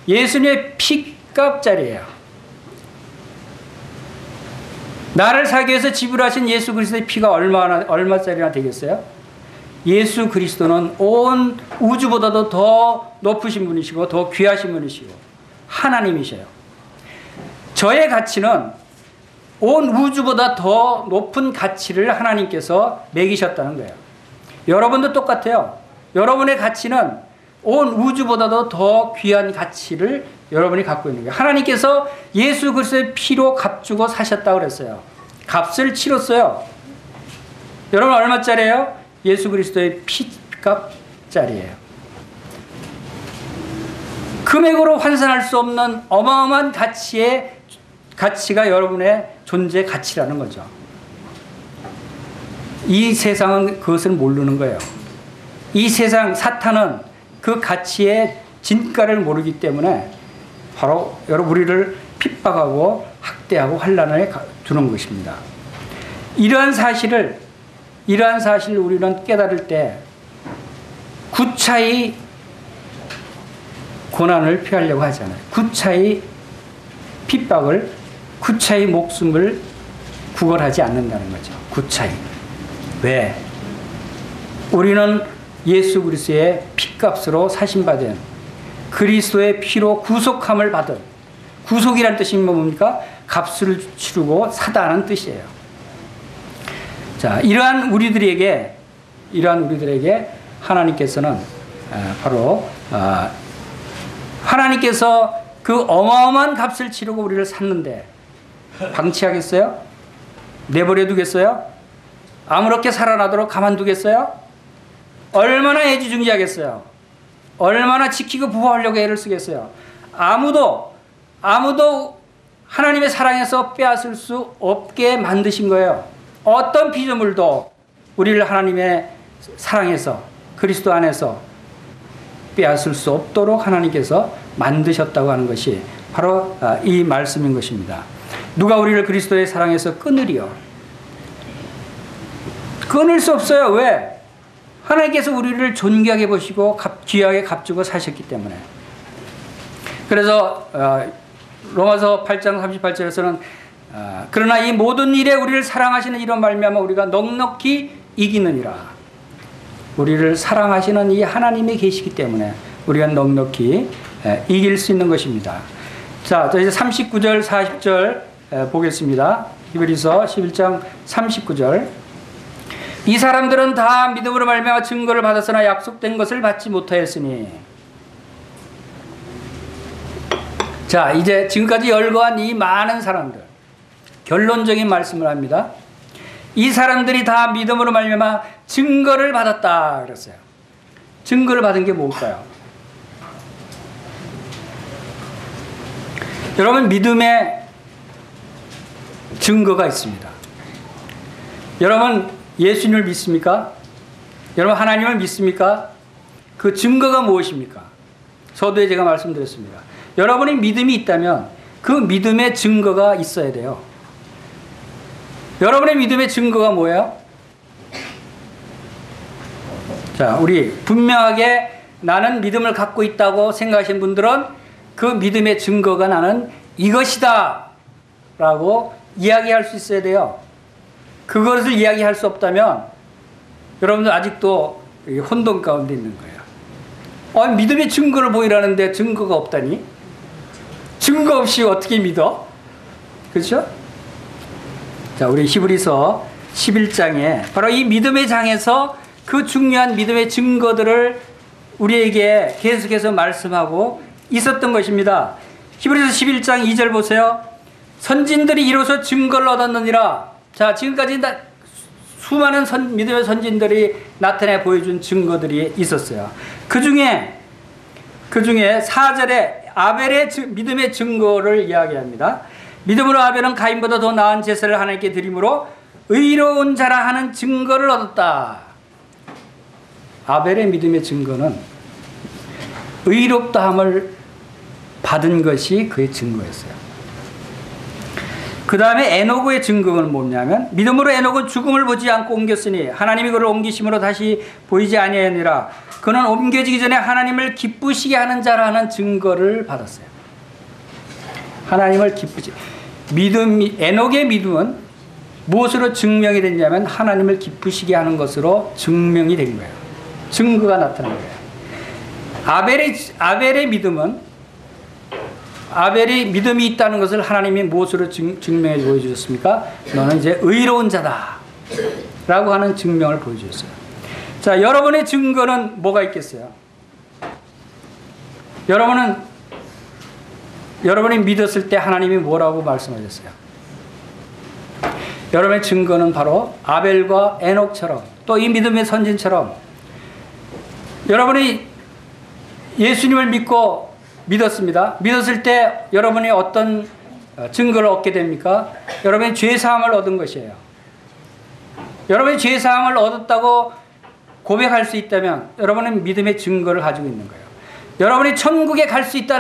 예수님의 피값짜리예요. 나를 사기 위해서 지불하신 예수 그리스도의 피가 얼마짜리나 되겠어요? 예수 그리스도는 온 우주보다도 더 높으신 분이시고 더 귀하신 분이시고 하나님이셔요. 저의 가치는 온 우주보다 더 높은 가치를 하나님께서 매기셨다는 거예요. 여러분도 똑같아요. 여러분의 가치는 온 우주보다도 더 귀한 가치를 여러분이 갖고 있는 거예요. 하나님께서 예수 그리스도의 피로 값주고 사셨다고 그랬어요. 값을 치렀어요. 여러분 얼마짜리예요? 예수 그리스도의 피값짜리예요. 금액으로 환산할 수 없는 어마어마한 가치가 여러분의 존재 가치라는 거죠. 이 세상은 그것을 모르는 거예요. 이 세상 사탄은 그 가치의 진가를 모르기 때문에 바로 우리를 핍박하고 학대하고 환난을 주는 것입니다. 이러한 사실을 우리는 깨달을 때 구차히 고난을 피하려고 하잖아요. 구차히 핍박을, 구차히 목숨을 구걸하지 않는다는 거죠. 구차히. 왜? 우리는 예수 그리스도의 피값으로 사신받은 그리스도의 피로 구속함을 받은, 구속이라는 뜻이 뭡니까? 값을 치르고 사다는 뜻이에요. 자, 이러한 우리들에게 하나님께서는 바로 하나님께서 그 어마어마한 값을 치르고 우리를 샀는데 방치하겠어요? 내버려 두겠어요? 아무렇게 살아나도록 가만두겠어요? 얼마나 애지중지하겠어요? 얼마나 지키고 보호하려고 애를 쓰겠어요? 아무도 하나님의 사랑에서 빼앗을 수 없게 만드신 거예요. 어떤 피조물도 우리를 하나님의 사랑에서, 그리스도 안에서 빼앗을 수 없도록 하나님께서 만드셨다고 하는 것이 바로 이 말씀인 것입니다. 누가 우리를 그리스도의 사랑에서 끊으리요? 끊을 수 없어요. 왜? 하나님께서 우리를 존귀하게 보시고 귀하게 값주고 사셨기 때문에. 그래서 로마서 8장 38절에서는 그러나 이 모든 일에 우리를 사랑하시는 이런 말미암아 우리가 넉넉히 이기느니라. 우리를 사랑하시는 이 하나님이 계시기 때문에 우리가 넉넉히 이길 수 있는 것입니다. 자, 이제 39절 40절 보겠습니다. 히브리서 11장 39절. 이 사람들은 다 믿음으로 말미암아 증거를 받았으나 약속된 것을 받지 못하였으니. 자, 이제 지금까지 열거한 이 많은 사람들, 결론적인 말씀을 합니다. 이 사람들이 다 믿음으로 말미암아 증거를 받았다 그랬어요. 증거를 받은 게 뭘까요? 여러분, 믿음의 증거가 있습니다. 여러분, 예수님을 믿습니까? 여러분, 하나님을 믿습니까? 그 증거가 무엇입니까? 서두에 제가 말씀드렸습니다. 여러분이 믿음이 있다면 그 믿음의 증거가 있어야 돼요. 여러분의 믿음의 증거가 뭐예요? 자, 우리 분명하게 나는 믿음을 갖고 있다고 생각하시는 분들은 그 믿음의 증거가 나는 이것이다 라고 이야기할 수 있어야 돼요. 그것을 이야기할 수 없다면 여러분들 아직도 혼돈 가운데 있는 거예요. 믿음의 증거를 보이라는데 증거가 없다니? 증거 없이 어떻게 믿어? 그렇죠? 자, 우리 히브리서 11장에 바로 이 믿음의 장에서 그 중요한 믿음의 증거들을 우리에게 계속해서 말씀하고 있었던 것입니다. 히브리서 11장 2절 보세요. 선진들이 이로써 증거를 얻었느니라. 자, 지금까지 수많은 믿음의 선진들이 나타내 보여준 증거들이 있었어요. 그 중에 4절에 아벨의 믿음의 증거를 이야기합니다. 믿음으로 아벨은 가인보다 더 나은 제사를 하나님께 드림으로 의로운 자라 하는 증거를 얻었다. 아벨의 믿음의 증거는 의롭다함을 받은 것이 그의 증거였어요. 그 다음에 에녹의 증거는 뭐냐면 믿음으로 에녹은 죽음을 보지 않고 옮겼으니 하나님이 그를 옮기심으로 다시 보이지 아니하니라. 그는 옮겨지기 전에 하나님을 기쁘시게 하는 자라는 증거를 받았어요. 하나님을 기쁘시. 에녹의 믿음은 무엇으로 증명이 됐냐면 하나님을 기쁘시게 하는 것으로 증명이 된 거예요. 증거가 나타난 거예요. 아벨의 믿음은 아벨이 믿음이 있다는 것을 하나님이 무엇으로 증명해 보여주셨습니까? 너는 이제 의로운 자다 라고 하는 증명을 보여주셨어요. 자, 여러분의 증거는 뭐가 있겠어요? 여러분이 믿었을 때 하나님이 뭐라고 말씀하셨어요? 여러분의 증거는 바로 아벨과 에녹처럼 또 이 믿음의 선진처럼 여러분이 예수님을 믿었습니다. 믿었을 때 여러분이 어떤 증거를 얻게 됩니까? 여러분이 죄사함을 얻은 것이에요. 여러분이 죄사함을 얻었다고 고백할 수 있다면 여러분은 믿음의 증거를 가지고 있는 거예요. 여러분이 천국에 갈 수 있다.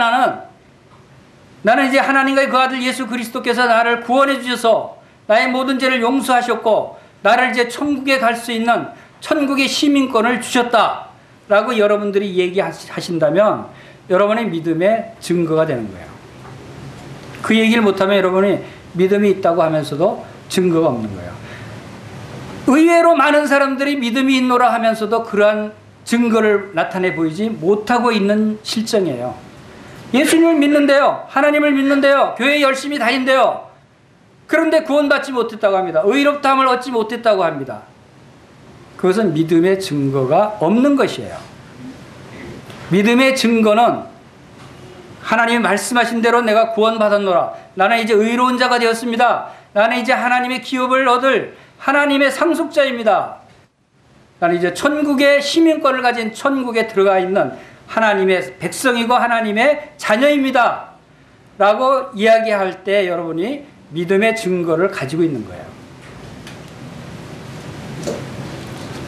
나는 이제 하나님과 그 아들 예수 그리스도께서 나를 구원해 주셔서 나의 모든 죄를 용서하셨고 나를 이제 천국에 갈 수 있는 천국의 시민권을 주셨다 라고 여러분들이 얘기하신다면 여러분의 믿음의 증거가 되는 거예요. 그 얘기를 못하면 여러분이 믿음이 있다고 하면서도 증거가 없는 거예요. 의외로 많은 사람들이 믿음이 있노라 하면서도 그러한 증거를 나타내 보이지 못하고 있는 실정이에요. 예수님을 믿는데요. 하나님을 믿는데요. 교회 열심히 다닌대요. 그런데 구원받지 못했다고 합니다. 의롭다함을 얻지 못했다고 합니다. 그것은 믿음의 증거가 없는 것이에요. 믿음의 증거는 하나님이 말씀하신 대로 내가 구원받았노라. 나는 이제 의로운 자가 되었습니다. 나는 이제 하나님의 기업을 얻을 하나님의 상속자입니다. 나는 이제 천국의 시민권을 가진 천국에 들어가 있는 하나님의 백성이고 하나님의 자녀입니다. 라고 이야기할 때 여러분이 믿음의 증거를 가지고 있는 거예요.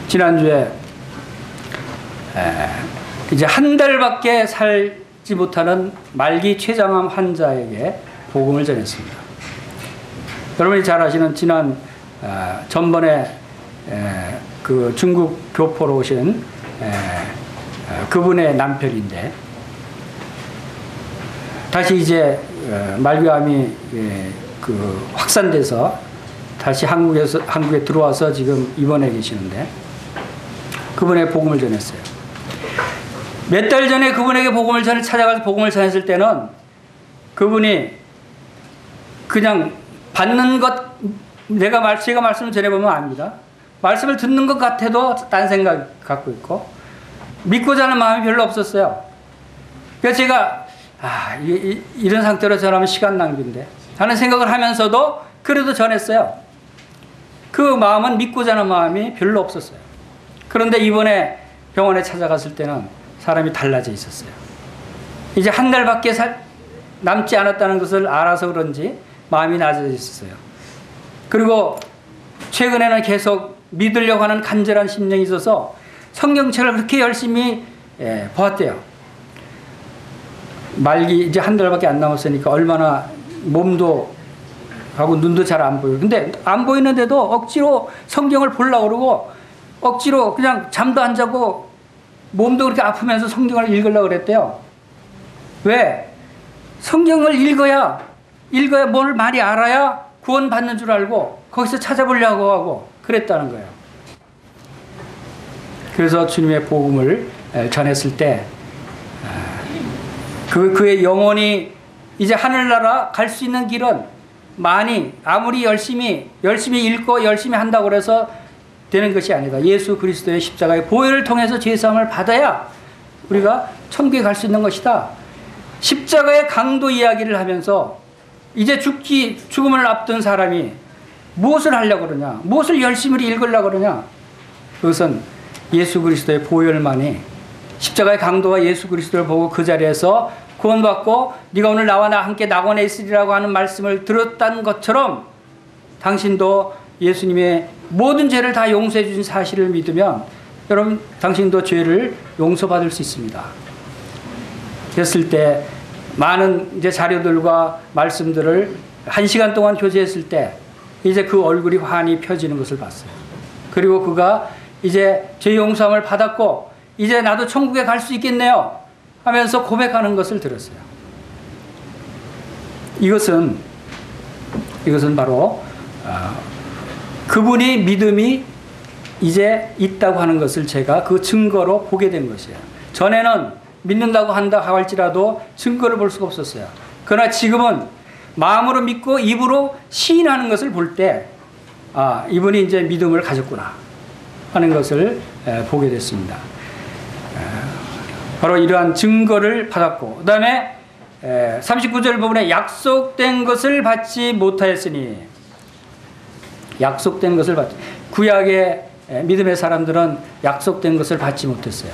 지난주에 이제 한 달밖에 살지 못하는 말기 췌장암 환자에게 복음을 전했습니다. 여러분이 잘 아시는 전번에 그 중국 교포로 오신 그분의 남편인데 다시 이제 말기암이 그 확산돼서 다시 한국에 들어와서 지금 입원해 계시는데 그분의 복음을 전했어요. 몇 달 전에 그분에게 찾아가서 복음을 전했을 때는 그분이 그냥 받는 것, 제가 말씀을 전해보면 압니다. 말씀을 듣는 것 같아도 딴 생각 갖고 있고 믿고자 하는 마음이 별로 없었어요. 그래서 제가 이런 상태로 전하면 시간 낭비인데 하는 생각을 하면서도 그래도 전했어요. 그 마음은 믿고자 하는 마음이 별로 없었어요. 그런데 이번에 병원에 찾아갔을 때는 사람이 달라져 있었어요. 이제 한 달밖에 남지 않았다는 것을 알아서 그런지 마음이 낮아져 있었어요. 그리고 최근에는 계속 믿으려고 하는 간절한 심령이 있어서 성경책을 그렇게 열심히 보았대요. 말기 이제 한 달밖에 안 남았으니까 얼마나 몸도 하고 눈도 잘 안 보여요. 근데 안 보이는데도 억지로 성경을 보려고 그러고 억지로 그냥 잠도 안 자고 몸도 그렇게 아프면서 성경을 읽으려고 그랬대요. 왜? 성경을 읽어야 뭘 많이 알아야 구원받는 줄 알고 거기서 찾아보려고 하고 그랬다는 거예요. 그래서 주님의 복음을 전했을 때 그의 영혼이 이제 하늘나라 갈 수 있는 길은 아무리 열심히 읽고 열심히 한다고 해서 되는 것이 아니다. 예수 그리스도의 십자가의 보혈을 통해서 죄사함을 받아야 우리가 천국에 갈 수 있는 것이다. 십자가의 강도 이야기를 하면서 이제 죽음을 앞둔 사람이 무엇을 하려고 그러냐, 무엇을 열심히 읽으려고 그러냐. 그것은 예수 그리스도의 보혈만이, 십자가의 강도와 예수 그리스도를 보고 그 자리에서 구원받고 네가 오늘 나와 함께 낙원에 있으리라고 하는 말씀을 들었다는 것처럼 당신도 예수님의 모든 죄를 다 용서해 주신 사실을 믿으면 여러분 당신도 죄를 용서받을 수 있습니다. 됐을 때 많은 이제 자료들과 말씀들을 1시간 동안 교제했을 때 이제 그 얼굴이 환히 펴지는 것을 봤어요. 그리고 그가 이제 죄 용서함을 받았고 이제 나도 천국에 갈 수 있겠네요 하면서 고백하는 것을 들었어요. 이것은 바로 그분이 믿음이 이제 있다고 하는 것을 제가 그 증거로 보게 된 것이에요. 전에는 믿는다고 한다 할지라도 증거를 볼 수가 없었어요. 그러나 지금은 마음으로 믿고 입으로 시인하는 것을 볼 때 이분이 이제 믿음을 가졌구나 하는 것을 보게 됐습니다. 바로 이러한 증거를 받았고, 그 다음에 39절 부분에 약속된 것을 받지 못하였으니, 약속된 것을 받지, 구약의 믿음의 사람들은 약속된 것을 받지 못했어요.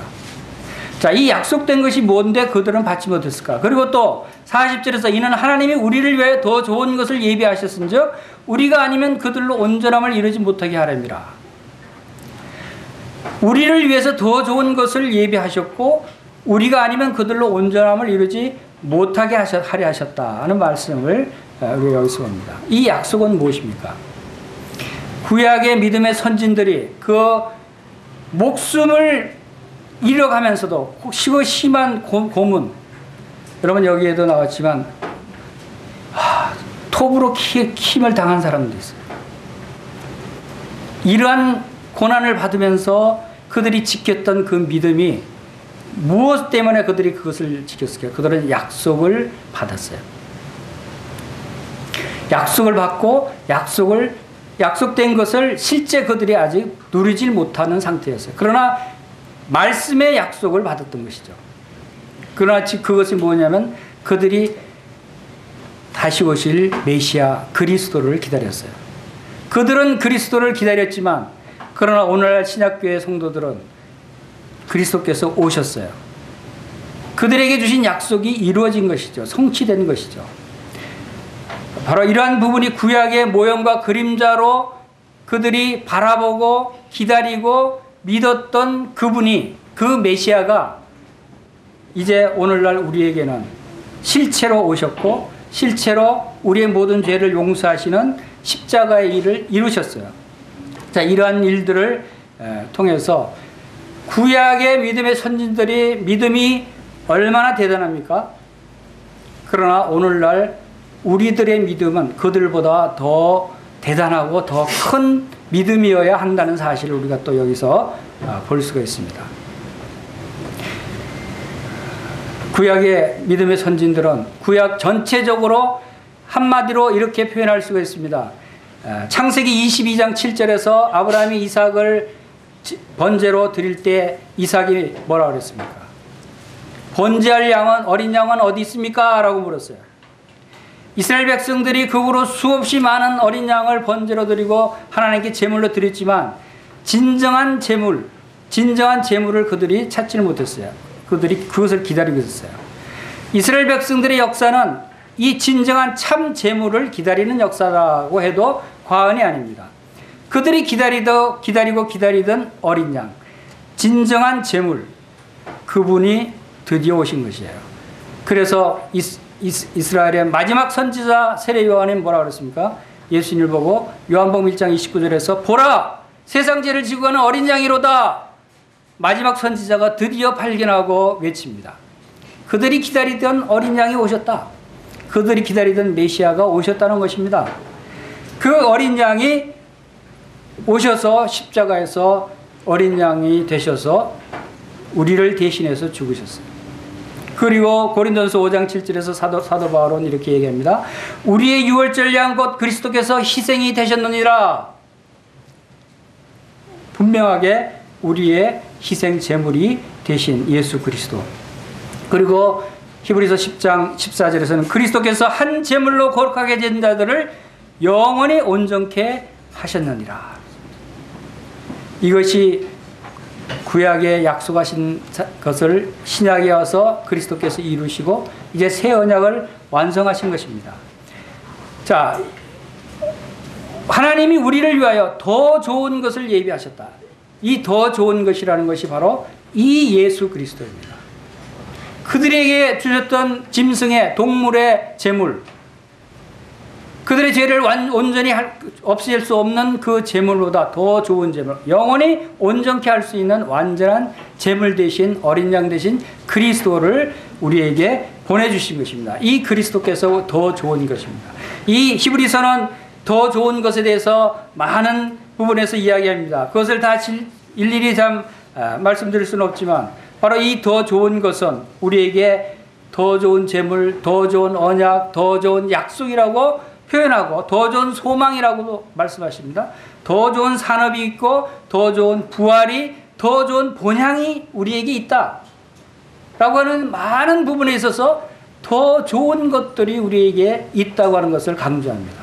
자, 이 약속된 것이 뭔데 그들은 받지 못했을까? 그리고 또 40절에서 이는 하나님이 우리를 위해 더 좋은 것을 예비하셨은즉 우리가 아니면 그들로 온전함을 이루지 못하게 하렵니다. 우리를 위해서 더 좋은 것을 예비하셨고 우리가 아니면 그들로 온전함을 이루지 못하게 하려 하셨다는 말씀을 우리가 여기서 봅니다. 이 약속은 무엇입니까? 구약의 믿음의 선진들이 그 목숨을 잃어가면서도 심한 고문, 여러분 여기에도 나왔지만 톱으로 킴을 당한 사람도 있어요. 이러한 고난을 받으면서 그들이 지켰던 그 믿음이 무엇 때문에 그들이 그것을 지켰을까요? 그들은 약속을 받았어요. 약속을 받고 약속된 것을 실제 그들이 아직 누리질 못하는 상태였어요. 그러나 말씀의 약속을 받았던 것이죠. 그러나 그것이 뭐냐면 그들이 다시 오실 메시아 그리스도를 기다렸어요. 그들은 그리스도를 기다렸지만 그러나 오늘날 신약교회 성도들은 그리스도께서 오셨어요. 그들에게 주신 약속이 이루어진 것이죠. 성취된 것이죠. 바로 이러한 부분이 구약의 모형과 그림자로 그들이 바라보고 기다리고 믿었던 그분이, 그 메시아가 이제 오늘날 우리에게는 실체로 오셨고 실체로 우리의 모든 죄를 용서하시는 십자가의 일을 이루셨어요. 자, 이러한 일들을 통해서 구약의 믿음의 선진들이 믿음이 얼마나 대단합니까? 그러나 오늘날 우리들의 믿음은 그들보다 더 대단하고 더 큰 믿음이어야 한다는 사실을 우리가 또 여기서 볼 수가 있습니다. 구약의 믿음의 선진들은 구약 전체적으로 한마디로 이렇게 표현할 수가 있습니다. 창세기 22장 7절에서 아브라함이 이삭을 번제로 드릴 때 이삭이 뭐라고 그랬습니까? 번제할 양은, 어린 양은 어디 있습니까? 라고 물었어요. 이스라엘 백성들이 그 후로 수없이 많은 어린 양을 번제로 드리고 하나님께 제물로 드렸지만 진정한 제물을 그들이 찾지를 못했어요. 그들이 그것을 기다리고 있었어요. 이스라엘 백성들의 역사는 이 진정한 참 제물을 기다리는 역사라고 해도 과언이 아닙니다. 그들이 기다리던 어린 양, 진정한 제물, 그분이 드디어 오신 것이에요. 그래서 이스라엘의 마지막 선지자 세례 요한이 뭐라고 그랬습니까? 예수님을 보고 요한복음 1장 29절에서 보라! 세상 죄를 지고 가는 어린 양이로다! 마지막 선지자가 드디어 발견하고 외칩니다. 그들이 기다리던 어린 양이 오셨다. 그들이 기다리던 메시아가 오셨다는 것입니다. 그 어린 양이 오셔서 십자가에서 어린 양이 되셔서 우리를 대신해서 죽으셨어요. 그리고 고린도전서 5장 7절에서 사도 바울은 이렇게 얘기합니다. 우리의 유월절 양 곧 그리스도께서 희생이 되셨느니라. 분명하게 우리의 희생 제물이 되신 예수 그리스도. 그리고 히브리서 10장 14절에서는 그리스도께서 한 제물로 거룩하게 된 자들을 영원히 온전케 하셨느니라. 이것이 구약에 약속하신 것을 신약에 와서 그리스도께서 이루시고 이제 새 언약을 완성하신 것입니다. 자, 하나님이 우리를 위하여 더 좋은 것을 예비하셨다. 이 더 좋은 것이라는 것이 바로 이 예수 그리스도입니다. 그들에게 주셨던 짐승의 동물의 제물, 그들의 죄를 온전히 없앨 수 없는 그 제물보다 더 좋은 제물, 영원히 온전케 할 수 있는 완전한 제물 대신 어린 양 대신 그리스도를 우리에게 보내주신 것입니다. 이 그리스도께서 더 좋은 것입니다. 이 히브리서는 더 좋은 것에 대해서 많은 부분에서 이야기합니다. 그것을 다 일일이 말씀드릴 수는 없지만 바로 이 더 좋은 것은 우리에게 더 좋은 제물, 더 좋은 언약, 더 좋은 약속이라고 표현하고 더 좋은 소망이라고 말씀하십니다. 더 좋은 산업이 있고 더 좋은 부활이, 더 좋은 본향이 우리에게 있다 라고 하는 많은 부분에 있어서 더 좋은 것들이 우리에게 있다고 하는 것을 강조합니다.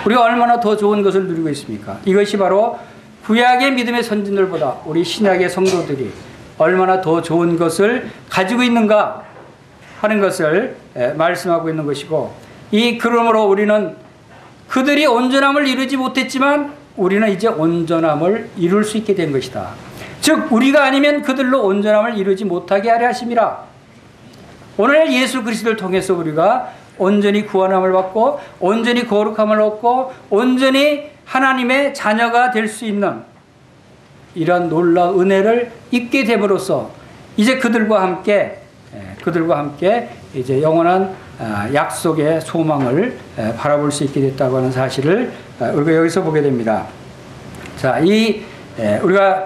우리가 얼마나 더 좋은 것을 누리고 있습니까? 이것이 바로 구약의 믿음의 선진들보다 우리 신약의 성도들이 얼마나 더 좋은 것을 가지고 있는가 하는 것을 말씀하고 있는 것이고, 그러므로 우리는 그들이 온전함을 이루지 못했지만 우리는 이제 온전함을 이룰 수 있게 된 것이다. 즉 우리가 아니면 그들로 온전함을 이루지 못하게 하려 하심이라. 오늘 예수 그리스도를 통해서 우리가 온전히 구원함을 받고 온전히 거룩함을 얻고 온전히 하나님의 자녀가 될 수 있는 이런 놀라운 은혜를 입게 됨으로써 이제 그들과 함께 이제 영원한 약속의 소망을 바라볼 수 있게 됐다고 하는 사실을 우리가 여기서 보게 됩니다. 자, 우리가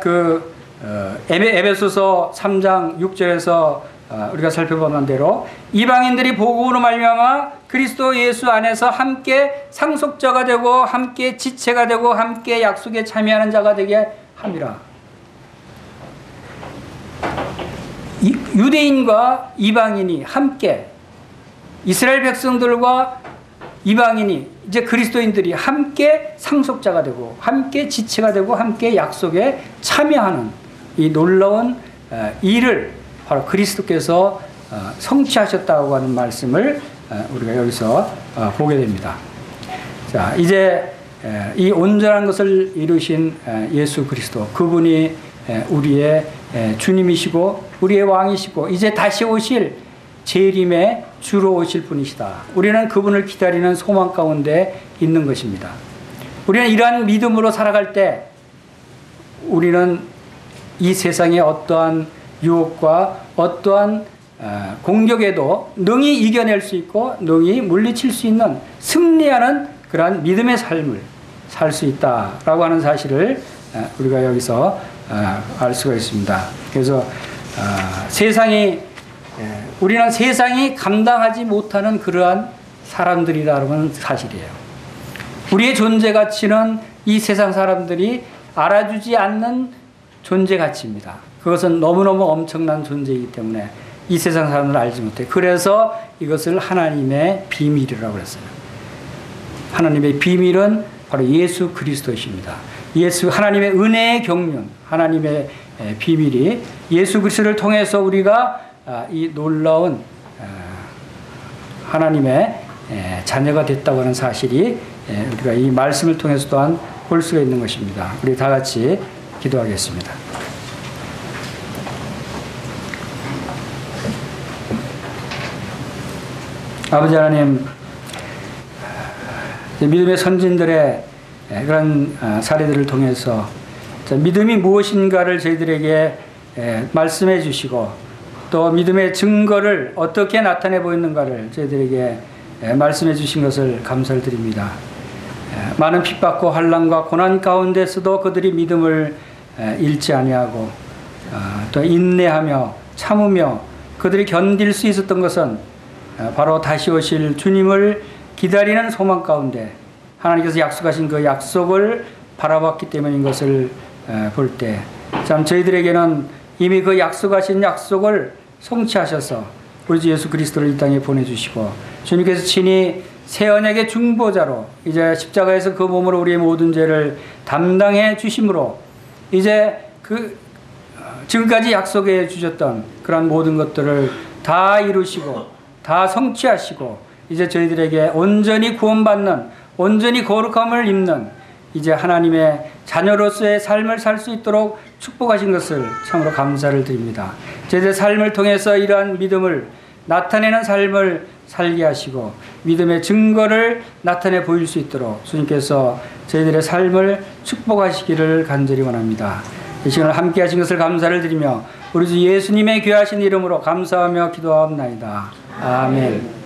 에베소서 3장 6절에서 우리가 살펴보는 대로 이방인들이 복음으로 말미암아 그리스도 예수 안에서 함께 상속자가 되고 함께 지체가 되고 함께 약속에 참여하는 자가 되게 함이라. 유대인과 이방인이 함께, 이스라엘 백성들과 이방인이, 이제 그리스도인들이 함께 상속자가 되고 함께 지체가 되고 함께 약속에 참여하는 이 놀라운 일을 바로 그리스도께서 성취하셨다고 하는 말씀을 우리가 여기서 보게 됩니다. 자, 이제 이 온전한 것을 이루신 예수 그리스도, 그분이 우리의 주님이시고 우리의 왕이시고 이제 다시 오실 재림의 주로 오실 분이시다. 우리는 그분을 기다리는 소망 가운데 있는 것입니다. 우리는 이러한 믿음으로 살아갈 때 우리는 이 세상의 어떠한 유혹과 어떠한 공격에도 능히 이겨낼 수 있고 능히 물리칠 수 있는 승리하는 그러한 믿음의 삶을 살 수 있다라고 하는 사실을 우리가 여기서 알 수가 있습니다. 그래서 우리는 세상이 감당하지 못하는 그러한 사람들이라는 사실이에요. 우리의 존재 가치는 이 세상 사람들이 알아주지 않는 존재 가치입니다. 그것은 너무너무 엄청난 존재이기 때문에 이 세상 사람들은 알지 못해요. 그래서 이것을 하나님의 비밀이라고 했어요. 하나님의 비밀은 바로 예수 그리스도이십니다. 하나님의 은혜의 경륜, 하나님의 비밀이 예수 그리스도를 통해서 우리가 이 놀라운 하나님의 자녀가 됐다고 하는 사실이 우리가 이 말씀을 통해서 또한 볼 수가 있는 것입니다. 우리 다 같이 기도하겠습니다. 아버지 하나님, 믿음의 선진들의 그런 사례들을 통해서 믿음이 무엇인가를 저희들에게 말씀해 주시고 또 믿음의 증거를 어떻게 나타내 보이는가를 저희들에게 말씀해 주신 것을 감사를 드립니다. 많은 핍박과 환난과 고난 가운데서도 그들이 믿음을 잃지 아니하고 또 인내하며 참으며 그들이 견딜 수 있었던 것은 바로 다시 오실 주님을 기다리는 소망 가운데 하나님께서 약속하신 그 약속을 바라봤기 때문인 것을 볼 때 참 저희들에게는 이미 그 약속하신 약속을 성취하셔서 우리 주 예수 그리스도를 이 땅에 보내주시고 주님께서 친히 새 언약의 중보자로 이제 십자가에서 그 몸으로 우리의 모든 죄를 담당해 주심으로 이제 지금까지 약속해 주셨던 그런 모든 것들을 다 이루시고 다 성취하시고 이제 저희들에게 온전히 구원받는 온전히 거룩함을 입는 이제 하나님의 자녀로서의 삶을 살 수 있도록 축복하신 것을 참으로 감사를 드립니다. 저희들의 삶을 통해서 이러한 믿음을 나타내는 삶을 살게 하시고 믿음의 증거를 나타내 보일 수 있도록 주님께서 저희들의 삶을 축복하시기를 간절히 원합니다. 이 시간을 함께 하신 것을 감사를 드리며 우리 주 예수님의 귀하신 이름으로 감사하며 기도하옵나이다. 아멘.